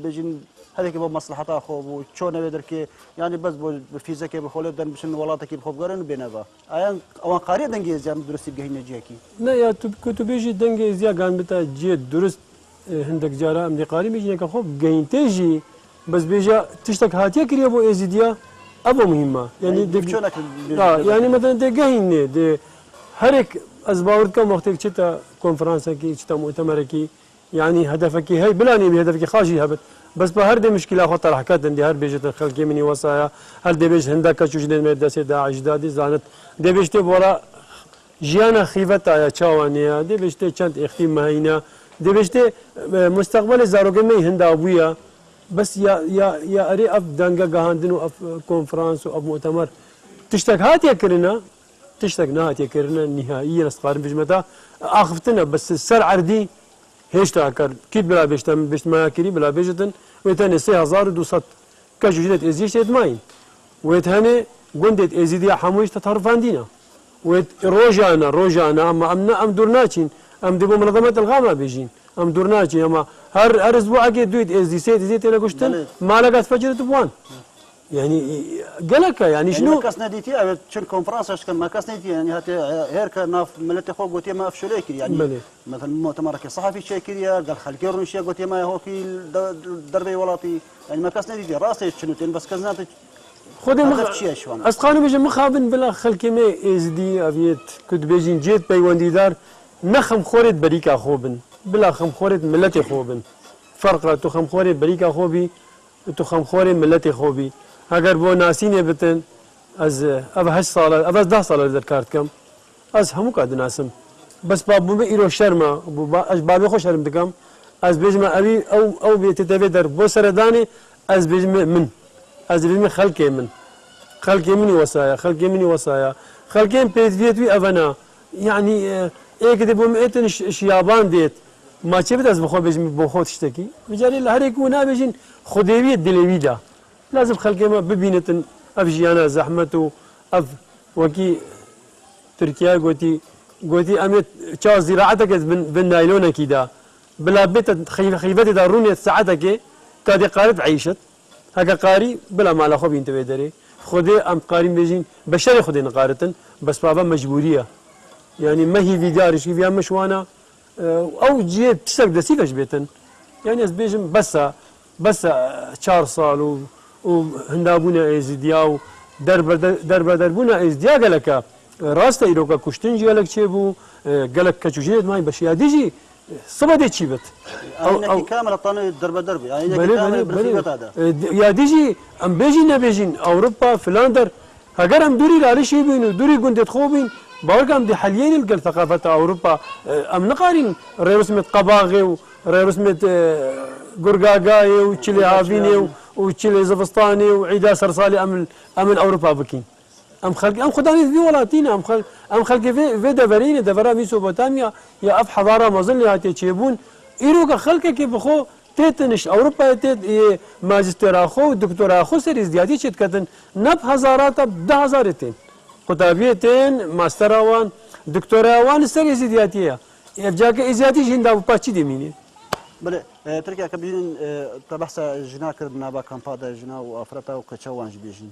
بيجين هذيك بمصلحتها خو وشون بدرك يعني بس بالفيزيك بخول بدن بشن ولاتك بخوب قرن بينبا ايان اوان قاري دنجي زيام درستي بجهين جيكي لا يا كتبيجي دنجي زيا كان بتا جي درست هندك جارا ام قاري بيجي كخوب جهين تيجي بس بيجا تشتك هاتيا كريا بو ازيديا ابو مهمه يعني يعني مثلا دي جهين دي هرك ازباورد كم وقتك تشتا كونفرنسا كي تشتا مؤتمر كي يعني هدفك هي بلاني بهدفك خاشي هبت بس بهر دي مشكله خو طرح كات دي هر بيجت الخلق مني وصايا هل دي بيج هندك شو جديد مدرسه داعش دادي زانت دي بيجتي بورا جيانا خيفتا يا تشاوانيا دي بيجتي چند اختيم مهينا دي بيجتي مستقبل زاروغمي هندا ابويا بس يا اري اف دنگا گهاندن و اف كونفرنس و اف مؤتمر تشتك هات يا كرنا تشتك نهات يا كرنا نهائيا استقرار بجمتا اخفتنا بس السر عردي هيش تاكر كيف بلا بيشتم بيشت ما كري بلا بيجتن ويتاني 3200 كجوجيت ازيش ماين ويتهني قندت ازيديا حمويش تتهرفاندينا ويت روجانا اما امنا ام دورناچين ام دبو منظمات الغامه بيجين ام دورناچين اما هر اسبوع اكيد دويت ازي زيت انا قشتن ما لقات فجرت بوان يعني قالك يعني شنو ما كاس ناديتي شن كونفرنس كان ما كاس ناديتي يعني هات هيرك ناف ملتي خو قلت ما افشليك يعني بلي. مثلا مؤتمرك الصحفي شاكريا قال خلك رنشيا قلت ما هو في دربي ولاتي يعني ما كاس ناديتي راسي شنو بس كزنات خذ اسقاني بيجي مخابن بلا خلك ما ازدي افيت كنت بيجين جيت بيوندي دار نخم خورد بريكا خوبن بلا خم خورد ملتي خوبن فرق تو خم خورد بريكا خوبي تو خم خورد ملتي خوبي اگر بو ناسینه بتن از اب 8 سال اب 10 سال در کارت کم از همو قد ناسم بس بابو ایرو شرما اج بابي خو شرم دکم از بجم ابي او بيت تبي در بو سرداني از بجم من از بجم خلقي مني وصايا خلقين بيتوي افنا يعني ايه كده بو مئتن شيابان ديت ما تشبت از بخو بجم بخو تشتكي بجالي هر يكون بيجين خديوي دلويدا لازم خلقي ما ببينتن افجيانا زحمته اف وكي تركيا قوتي اميت تشا زراعتك بالنايلون كده بلا بيت خيبتي داروني ساعتك كادي قارب عيشت هكا قاري بلا ما لا خو بنت بدري خدي ام قاري بيجين بشري خدي نقارتن بس بابا مجبوريه يعني ما هي في دارش في مشوانا او جيب تسك دسيفش بيتن يعني از بيجم بس 4 سال وهندابونا ازدياو دربونا ازديا قالك راستا يروكا كشتنجي قالك تشيبو قالك كتوجيت ماي باش ياديجي صبدي تشيبت او كامل طن درب يعني كامل برفيقات هذا يا ديجي ام بيجين نبيجين اوروبا فنلندر هاجر ام دوري لا شي بينو دوري كنت خوبين باوركم دي حاليا القل ثقافه اوروبا ام نقارن رسمه قباغي ورسمه قرقاقاي وتشيلي هافيني وتشيلي زفستاني وعيدا سرسالي ام اوروبا بكين ام خداني في ولاتينا ام خلق في دفرين دفرا ميسوبوتاميا يا اف حضاره مظل هاتي تشيبون ايروكا خلقك بخو تێتنش ئەوروپای تێت ماجستێرا خۆ و دکتۆرا خۆ سەری زیاتی چێت کەتن نەب هەزاراتە 10,000 تێن قوتابیە تێن ماستەراوان دکتۆراوان سەری زیاتیە ئەفجاکە ئیزیاتی ژیندا بپا چی دەمینێ بله ترکیه که بیشین تا بحث جنا کرد نبا کمپادا جنا و افراطا و کچوانج بیشین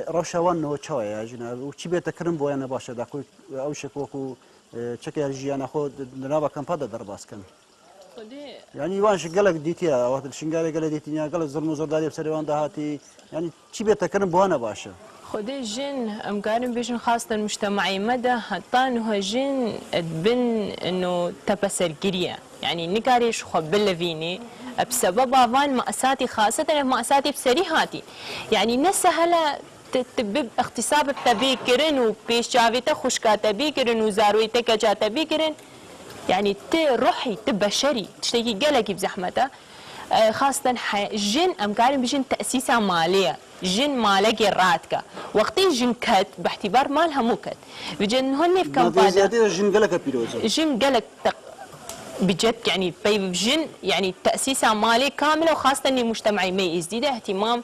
روشوان نو چای جنا و چی بیت کرم بویا نباشه دا کوی او شکوکو چکه جیانا خود نبا کمپادا در باز کن يعني وانش قالك ديتيا وقت الشنقاري قال ديتيا قال ظلم وزرداري بسري وان دهاتي يعني شي بيتكرم بوانا باشا خدي جن امكارن بيجن خاصة المجتمعي مدى حتى انه جن تبن انه تبسر قرية يعني نكاريش خبل فيني بسبب فان مأساتي خاصة مأساتي بسري هاتي يعني نسهلا تبب اختصاب بتبي كرن وبيش جاويته خشكا تبي كرن وزارويته كجا تبي كرن يعني روحي تبشري تشتكي قلقي بزحمته خاصة جن أمكارن بجن تأسيسها مالية جن مالك راتكا وقتي جن كت باعتبار مالها مو كت بجن هن في كمبادا جن قلق بيروزا جن قلق بجد يعني جن يعني تأسيسها مالي كاملة وخاصة اني مجتمعي ما يزيد اهتمام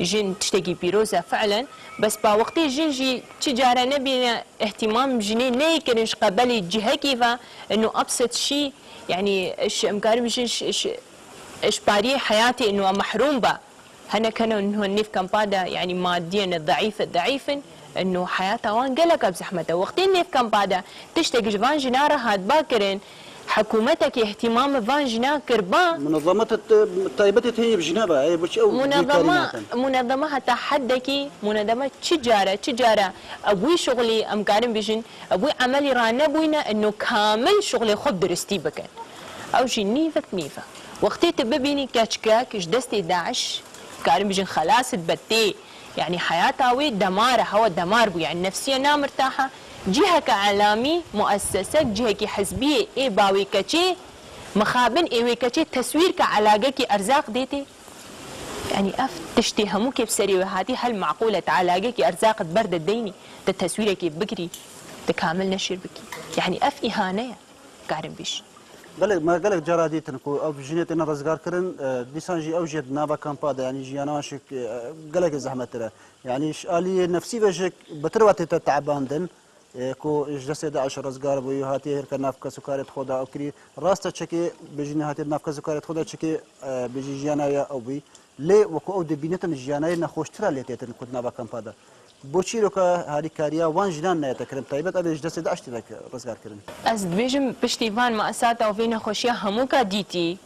جن تشتكي بيروزا فعلا بس با وقتي جن جي تجارة نبينا اهتمام جني نيكرنش قبلي جهة كيفا انه ابسط شيء يعني ايش امكاني بجن ايش باري حياتي انه محروم با هنا كانوا انه النيف كمبادا يعني ماديا ضعيفا انه حياتها وان قلقة بزحمته وقتين النيف كمبادا تشتكي جفان جنارة هاد باكرين حكومتك اهتمام فان جنا كربان منظمات طيبتي هي بجنابها اي بش او منظمه حتى حدكي منظمه تجاره ابوي شغلي امكارن بيجن ابوي عملي رانا بوينا انه كامل شغلي خد درستي بكن او شي نيفه وقتي تببيني كاچكاك دستي داعش كارن بيجن خلاص تبتي يعني حياتها وي دمار هو دمار بو يعني نفسيا نا مرتاحه جهة كعلامي مؤسسة جهة حزبية إيه باوي كتشي مخابن إيه كتشي تصوير كعلاقة كي أرزاق ديتي يعني تشتهمو كيف سري وهاتي هل معقولة علاقة كي أرزاق برد الديني التصوير كيف بكري تكامل نشر بكي يعني إهانة قارن بيش قالك ما قالك جرادي تنكو او جينيت انا رزقار كرن ديسانجي او جيت نابا كامبادا يعني جيانا شك قالك زحمه يعني آلية نفسي بشك بترواتي تعباندن کو جلسه داعش رزگار بوی هاتی هر کناف کسکارت خدا اکری راست چکی بجنی هاتی ناف کسکارت خدا چکی بجی جیانا یا او بی لی وکو او دبینتن جیانا نخوشترا لیتیتن کدنا با کمپادا بوچی رو که هاری کاریا وان جنان نه تکرم طيبت ابي جلسه داعش تلك رزگار کرن از بيجم بشتيفان مأساته وفينا خوشيا همو كاديتي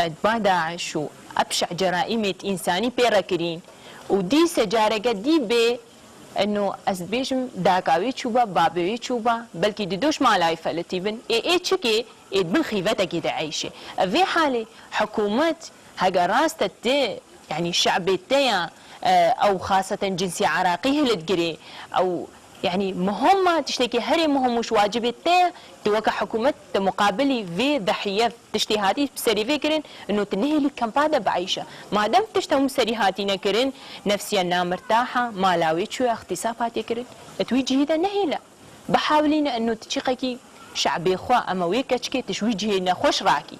اتباع داعش وابشع جرائم انساني بيركرين ودي سجاره دي بي انه ازبيجم داكاوي تشوبا بابوي تشوبا بلكي ديدوش مالاي فلتيبن اي تشكي اي بالخيفتا كده عايشه في حالي حكومات هاجا راست يعني الشعب تاعها او خاصه جنسي عراقي اللي او يعني مهمة تشتكي هري مهم مش واجب توقع حكومة مقابلي في ضحية تشتهاتي بسري فكرن انه تنهي الكمبادا بعيشة ما دام تشتهم سريهاتي نكرن نفسيا مرتاحة ما لاوي شو اختصافات يكرن توجهي ده نهي لا بحاولين انه تشيقكي شعبي خوا اما ويكتشكي تشويجهي خوش راكي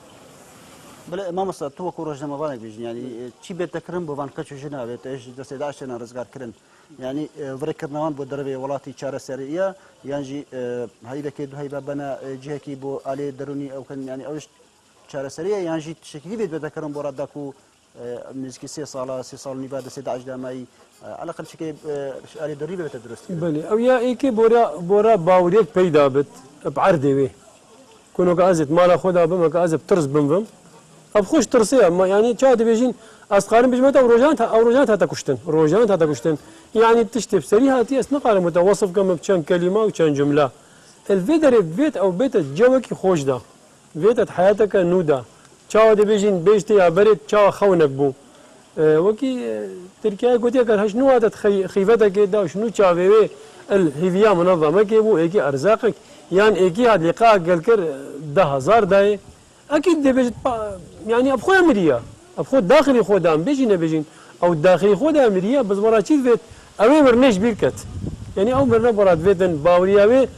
بله ما مصر تو كورج ما بانك بيجي يعني شي بيتكرم بوان كاتشو جنا بيت ايش دس 11 انا رزقار كرن يعني فريكرنوان بو دربي ولاتي چاره سريه يعني هاي بكيد هاي بابنا جهكي بو علي دروني او كان يعني اولش چاره سريه يعني شكلي بيت بيتكرم بورداكو مزكي 3 سال نيفادا 11 داماي على الاقل شكي علي دربي بتدرس بله او يا ايكي بورا باوريك بيدا بت بعردي وي كونو كازت مال خدا بما كازب ترز بمبم اب خوش ترسيه يعني شاد بيجين اسقارن بجمته روجانت هتا كشتن يعني تشتي بسري هاتي اسنا قال متوصف كم بكان كلمه وكان جمله الفيدر بيت او بيت جوك خوش ده بيت حياتك نودا شاد بيجين بيجتي يا بريت شا خونك بو وكي تركيا قلت لك شنو هذا خيفتك ده شنو شافي الهيفيا منظمه كيبو ايكي ارزاقك يعني ايكي هذا لقاء قال كر 10,000 داي اكيد بيجت يعني ابخو امريا ابخو داخلي خودام بيجين او داخلي خودا امريا بس ورا شي فيت اوي مرنش بيركت يعني او مرنا برات فيتن باورياوي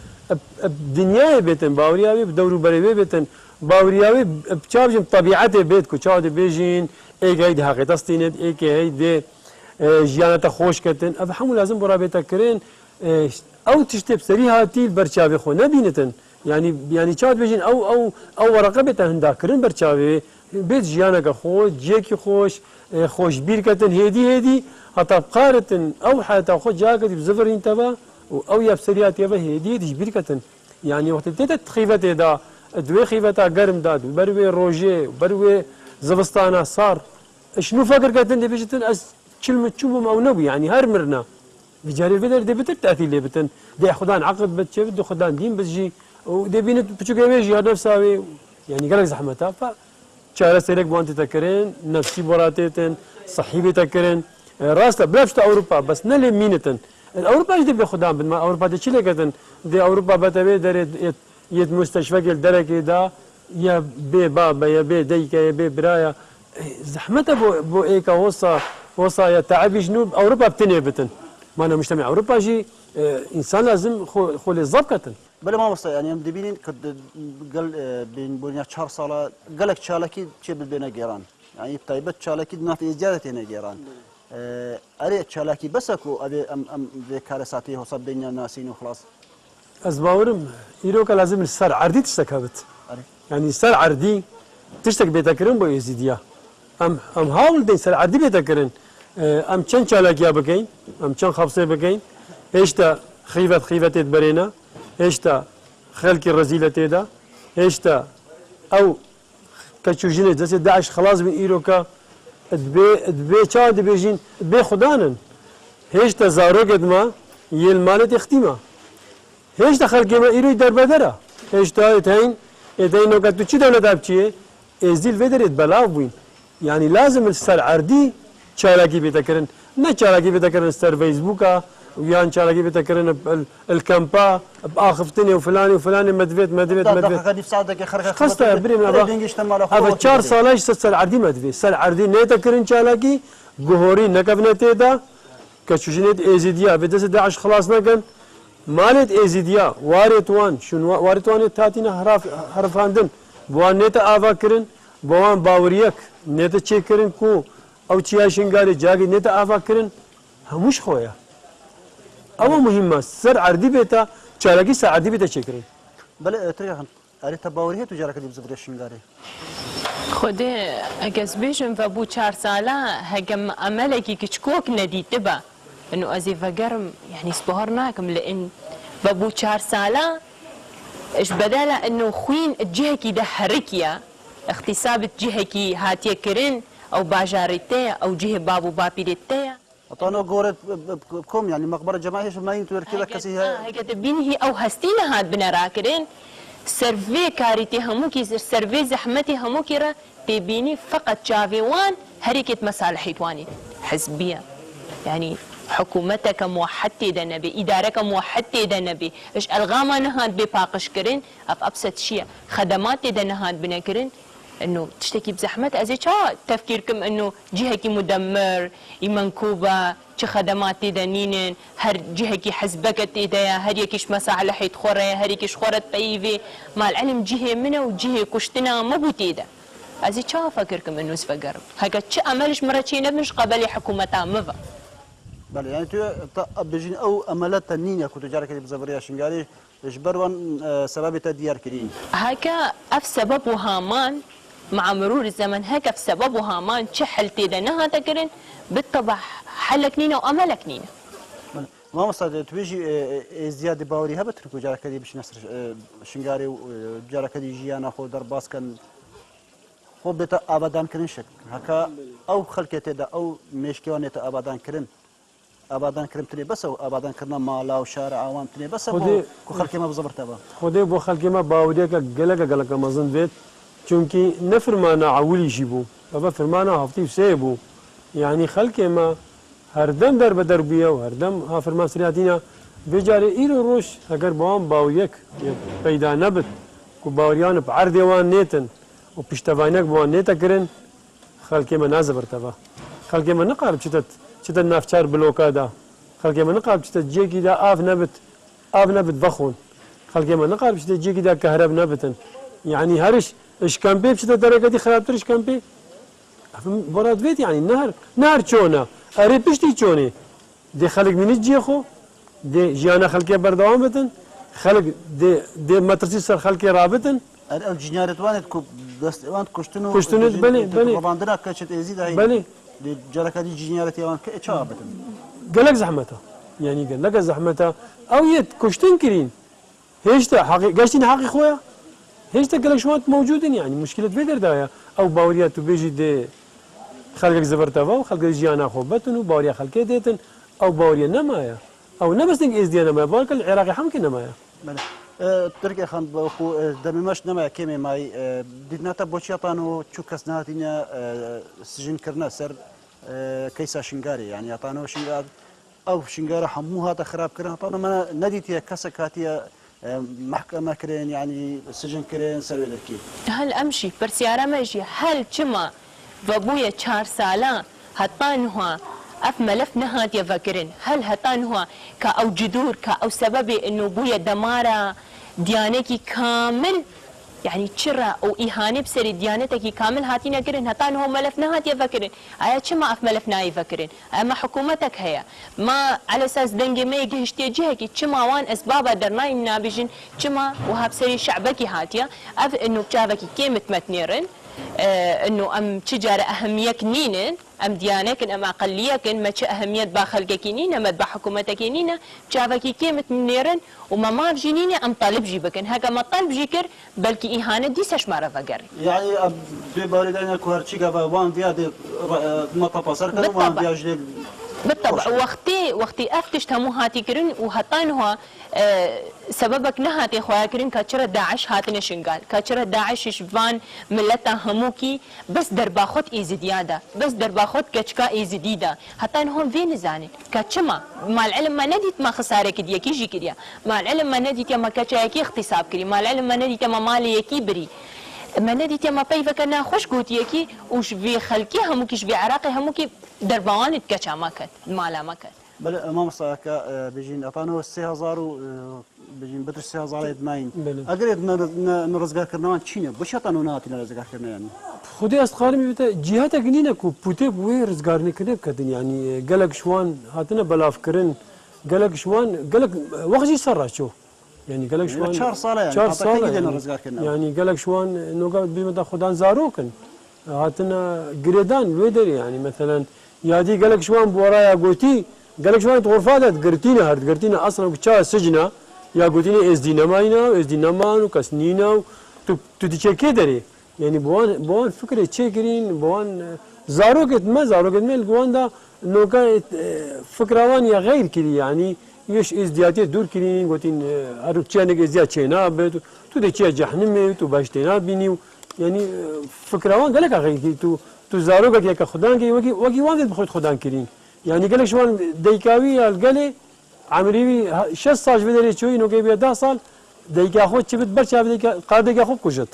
الدنيا بيتن باورياوي بدورو بري بيتن باوریاوی بچابجم طبیعت بیت کو چاد بیجین ایک هید حقیقت استینت ایک هید جیانت خوش کتن اف همو لازم برابطه کرین او تشتب سری هاتی برچاوی خو نبینتن يعني چاد بیجین او ورقه بیت هندا کرین برچاوی بیت جیانک خو جیکی خوش بیر کتن هدی حتى بقارة أو حتى خد جاكت بزفر انتبه أو يبسريات يبه هدي تجبير كتن يعني وقت تيتا خيفته دا دوي خيفته قرم دا بروي روجي بروي زفستانا صار شنو فكر كتن دي بيجتن أس كلمة تشوفهم أو نبي يعني هرمرنا بجاري الفدر دي بتر تأثير لي بتن دي خدان عقد بتشي بدو خدان دين بتجي ودي بينت بتشوف يجي هذا نفسه يعني قالك زحمتها ف شارع سيرك بوانت تكرين نفسي براتيتن صحيبي تكرين راستا بلفت اوروبا بس نلي مينتن اوروبا جدي بخدام بدما اوروبا دي شيله كتن دي اوروبا بتبي در يد مستشفى قال دركي دا يا بي بابا يا بي ديك يا بي برايا زحمتها بو ايكا وصا يا تعبي جنوب اوروبا بتني بتن ما انا مجتمع اوروبا جي انسان لازم خولي الضبكتن بله ما وصل يعني دبینین که قال بين بنيا 4 ساله قالك شالكي شيء بدنا جيران يعني طيبت شالكي نافي زيادة هنا جيران أري شالكي بس أكو أبي أم ذي كارثاتي هو صب دنيا ناسين وخلاص أزباورم يروك لازم السر عردي تشتكبت يعني السر عردي تشتك بيتكرن بو يزيديا أم هاول دين سر عردي بيتكرن أم كان شالكي بكين أم كان خبصة بكين إيشتا خيفة تبرينا إيشتا خلك الرزيلة تيدا إيشتا أو كتشوجينة دست داعش خلاص من إيروكا دبي شاد بيجين دبي خدانن هيشتا زارو قد ما يلمالت اختيما هيشتا خلق ما إيرو يدار بدرا هيشتا إتين نوكا تشي دولة أبشي إزيل فيدر بلاو بوين يعني لازم السر عردي شالاكي بيتكرن نا شالاكي بيتكرن السر فيسبوكا ويان شالاكي بيتكرن الكامبا باخفتني وفلاني مدفيت غادي في ساعتك خرج خسته بريم هذا 4 سالاش سر عردي مدفي سر عردي نيتكرن شالاكي جوهري نكفنتيدا كشوجينيت ازيديا بدس داعش خلاص نكن مالت ازيديا واريتوان شنو واريتوان تاتينا حرف عندن بوان نيتا افاكرن بوان باوريك نيتا تشيكرن كو او تشيا شنغاري جاغي نيتا افاكرن همش خويا او مهمه سر عردي بيتا شالاكي سر عردي بيتا تشيكرن بله تريخن اريتا باوريه تجارك دي بزبر شنغاري خودي اجاز بيجن فابو 4 ساله هجم املكي كشكوك ندي تبا انه ازي فقرم يعني سبهرناكم لان بابو 4 ساله ايش بداله انه خوين الجهكي ده حركيا اختصاب جهكي هاتي كرين او باجاريتي او جهه بابو بابيريتي اطانو غورت كوم يعني مقبره جماعيه ما ينتوركي لك كسيها هيك تبيني او هستينا هاد بنراكرين سيرفي كاريتي هموكي سيرفي زحمتي هموكي را تبيني فقط شافيوان هريكة مصالح حيواني حزبية يعني حكومتك موحدة دا نبي إدارك موحدة دا نبي إيش ألغاما نهاد بباقش كرين أبسط شيء خدمات دا نهاد بنكرين إنه تشتكي بزحمة أزي تفكيركم إنه جهكي مدمر منكوبة چه خدمات دا نينن هر جهكي حزبكت إيدايا هر يكيش مصالح يتخوريا هر يكيش خورت بيفي مع العلم جهة منا وجهة كشتنا مبوتيدا أزي چا فكركم إنه سفقرم هكا چه أملش مرة چي نبنش قبل حكومتها مفا بله يعني تو بجين او املات النينيا كنت جارك اللي بزبريا شنغاري اجبروان سبب تديار كريم هكا اف سبب وهامان مع مرور الزمن هكا في سبب وهامان تشحل تيدنها تكرن بالطبع حلك نينا واملك نينا ما مصاد تبيجي زياده باوري هبت كنت جارك اللي باش نصر شنغاري وجارك اللي جيانا خو درباس كان خو بتا ابدان كرن شك هكا او خلكته دا او مشكيونه ابدان كرن ابادان كرمتني بس او ابادان كرنا مالا وشارع عوامتني بس كو خلكي ما بزبرتها خودي بو خلكي ما باوديك قلق مازن بيت چونكي نفر ما نعولي جيبو ابا فرمانا هفتي سيبو يعني خلكي ما هردم در بدربيه وهردم ها فرمان سرياتينا بجاري ايرو روش اگر بوام باويك پیدا نبت كو باوريان بعرض وان نيتن وبيشتوانك بوان نيتا كرن خلكي ما نازبرتها خلكي ما نقارب چت نافچار بلوکادا خلک ما نقاب چت جيكي دا آف نبت بخون خلک ما نقاب چت جيكي دا كهرب نبتن يعني هرش اشكامبي بشتا درجة خرابتر اشكامبي براد بيت يعني نهر چونه اري بشتي چونه دي خلق من الجيخو دي جيانا خلقية بردوام بتن خلق دي مترسي سر خلقية رابطن الجنيارة وانت كو دست وانت كشتنو بلي رباندنا كشت ازيد هاي بلي دي جركة دي جنيارة وان كشابتن قالك زحمتها يعني قال لك زحمتها او يد كشتن كرين هيشتا حقيقة قاشتين حقيقي خويا هيشتا قالك شو موجودين يعني مشكلة بيدر دايا او باوريات بيجي دي خلقك زبرتها وخلقك جيانا خوبتن وباوريا خلقية ديتن او باوريا نمايا او نمستنج ازديانا ما بالك العراقي حمكي نمايا بله تركي خان بخو دممش نما كيمي ماي دينا تبوشيطانو تشوكس ناتينا سجن كرنا سر كيسا شنغاري يعني يعطانو شنغار او شنغار حموها تخراب كرنا طانا ما نديتيا كسكاتيا محكمة كرين يعني سجن كرين سروي لكي هل امشي برسيارة ماجي هل كما بابويا 4 سالا هطانها اف ملف نهات يفكرن هل هطانها كأو جذور كأو سبب انه بويا دمارة ديانتي كامل يعني تشرا او اهانه بسري ديانتك كامل هاتينا كرن هطانهم ملف نهات يفكرن ايا كما اف ملف نا يفكرن اما حكومتك هي ما على اساس دنجي ما يجهشتي جهك كما وان اسباب درناي نابجن كما وهاب سري شعبك هاتيا اف انه بجابك كيمت متنيرن انه ام تجارة اهمية كنينن ام ديانك ام اقلية كن ما اهمية باخلقك كنينة ما بحكومتك كنينة بجابك كيمت منيرن وما ما بجينينة ام طالب جيبكن هكا ما طالب جيكر بلكي اهانة دي سشمارة فقر يعني ببالي انا كوهرتشيكا وان فيها مطبا سركن وان فيها جليل بالطبع وقتي افتش تمو هاتي كرن وهطانها سببك نهاتي خويا كرن كاتشرة داعش هاتنا شنقال كاتشرة داعش شفان ملتا هموكي بس درباخوت ايزديادا بس درباخوت كاتشكا ايزديدا هطانهم فين زاني كاتشما مع العلم ما نديت ما خسارة كديا كيجي كديا مع العلم ما نديت ما كاتشاكي اختصاب كري مع العلم ما نديت ما مالي يكي بري ما نديت ما بيفك انا خوش قوتيكي وش في خلقي هموكي شبي عراقي هموكي دربوان تكاتشا ماكت مالا ماكت بل ما مصاكا بيجين اطانو 3000 بيجين بدر 3000 يدماين اقريد نرزقا كرنوان تشينه بش اطانو ناتي نرزقا كرنا يعني خدي استخاري بيتا جهات جنينه كو بوتي بوي رزقارني كده كدن يعني قالك شوان هاتنا بلاف كرن قالك شوان قالك وقت سرا شو يعني قالك شوان 4 صاله يعني 4 صاله رزقا كرنا يعني قالك شوان انه قال بيمدا خدان زاروكن هاتنا قريدان ويدري يعني مثلا يادي قالك شوان بورايا قوتي قالك شوان غرفات قرتينا هرد قرتينا اصلا كتشا سجنا يا قوتيني از ديناماينا از دينامان وكسنينا تو تشيكي دري يعني بوان فكره تشيكرين بوان زاروكت ما الجوان ده نوكا فكروان يا غير كذي يعني يش ازدياتي دور كرين قوتين هرتشانك ازديات شينا بيت تو تشي جهنم تو باشتينا بيني يعني فكروان قالك غير كذي تو زاروكت يا كخدان كي وكي وان بخد خدان كرين يعني قالك شوان ديكاوي القلي عمري 6 سال بدري شوي نو كيبي 10 سال ديكا خو تشبت برشا ديكا قادك خو كوجت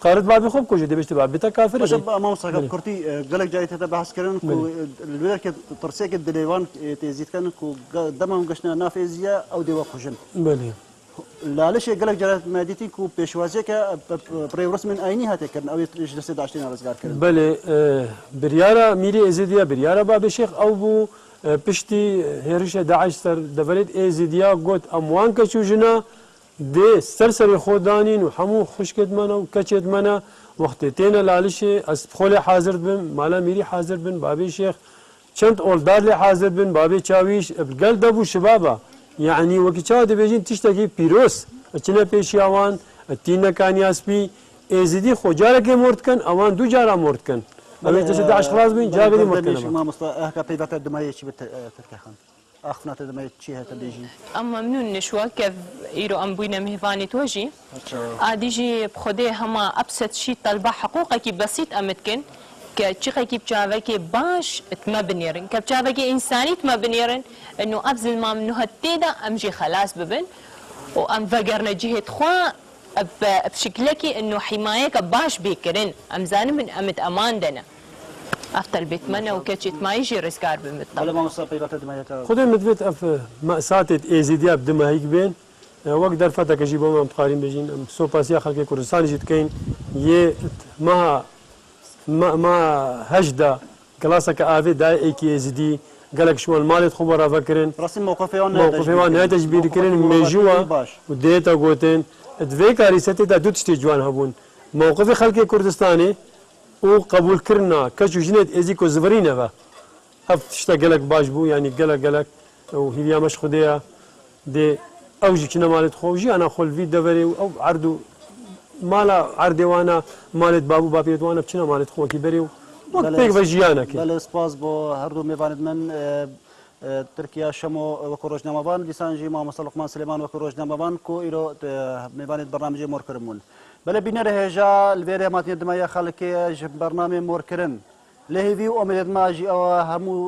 قارد بابي خو كوجت دبشت باب بتا كافر شباب ما مصاك كرتي قالك جاي تبحث كرن كو الولك ترسيك الدليوان تزيد كان كو دمهم قشنا نافذيه او ديوا خوجن بله لا ليش قالك جرات ماديتي كو بيشوازيك بريورس من ايني هاتكن او يجلس 11 رزقار كرن بله بريارا ميري ازيديا بريارا باب الشيخ او بو پشتی هرش داعش سر دولت ازیدیا گوت اموان کشوجنا ده سر خودانین و همو خشکت منا و کچت منا وقت تینا لالش از خول حاضر بن مالا میری حاضر بن بابی شیخ چند اولدار لی حاضر بن بابی چاویش بقل دبو شبابا يعني وقت چاو ده بيجين تشتكي بيروس اچنا پیشیاوان تینا کانیاس بی ازیدی خجاره که مرد کن اوان دو جارا مرد کن أنا تشد 10 خلاص بين جاقدي مركنا ما مصطفى أهكا بيبات الدماية شيء تركي خان أخفنات الدماية شيء هتبيجي أما منون نشوا كيف إيرو أم بينا مهفاني توجي عاديجي بخده هما أبسط شيء طلبة حقوقك بسيط أمتكن كشقي بجاوك باش تما بنيرن كبجاوك إنساني تما بنيرن إنه أبزل ما منو هتدا أمجي خلاص ببن وأم فقرنا جهة خوا بشكلك انه حمايك باش بيكرن امزان من امت امان دنا افتل بيت منا وكتشت ما يجي رزقار بمطلع ولا ما مصاب بيبات الدماية خذ مدفت اف مأساة ازيديا بدما هيك بين وەک دەرفەتەکەژی بۆمان بخارین بژین ئەم سۆپاسیا خەڵکی کوردستانیشی دکەین یێ ما هەشدا گڵاسەکە ئاوێ دای ئەیکی ئێزیدی گەلک شوان مالێت خۆ بەڕاڤەکردن ڕاستی مووقفیان مووقفێوان نایە تەجبیرکردن مێژووە و دێتە گوتن دوێ کاری سەتێدا دوو تشتێ جوان هەبوون مووقفی خەڵکی کوردستانی و قبولکردنا کەچ و ژنێت ئێزیک و زڤرینەوە هەف تشتە گەلک باش بوو ینی گەلک و هیویامەش خودەیە دێ ئەوژی چنە مالێت خۆ ژیانە خۆلوی دەبەرێ و ئەو عرد و مالا عردێوانە مالێت بابوو باپێتوانە بچنە مالێت خۆکی بەرێ و وەک پێک بە ژیانەکە بەڵێ سپاس بۆ هەردوو میێوانت من ترکیا شەمۆ وەکو ڕۆژنامەبان دیسانژی مامۆستا لوقمان سلێمان وەکو ڕۆژنامەبان کۆ ئیرۆ میێوانێت بەرنامەجێ مۆرکردمون بەلێ بینەرە هێژا لێرە هەماتنیە دمایە خەڵکێ بەرنامێ مۆرکردن لە هیوی و ئۆمێدماژی ئەوە هەموو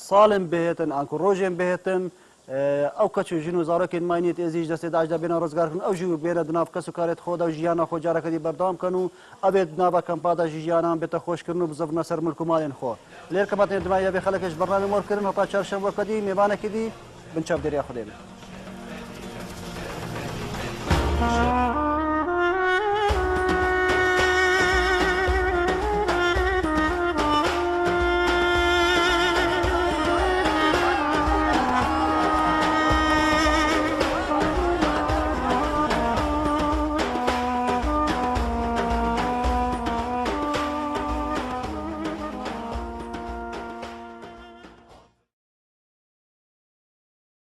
ساڵم بهێتن ئەنکو ڕۆژێن بهێتن ئەو کەچ و ژین و زارۆکێن ماینێت ئێزیش دەستێ داژدا بێنە ڕزگارکردن ئەو ژی و بێنە دناف کەس و کارێت خۆدا و ژیانە خۆ جارەکەی بەردەوام بکەن و ئەبێت نابە کەمپادا ژیانان بێتە خۆشکردن و بزەفنە سەر ملک و مالێن خۆ لێر کەماتێن دمایە بێ خەڵکەش بەرنامێ مۆرکردن هەتا چارشەمبەکەدی میێوانێکی دی بنچاو دێریا خودێ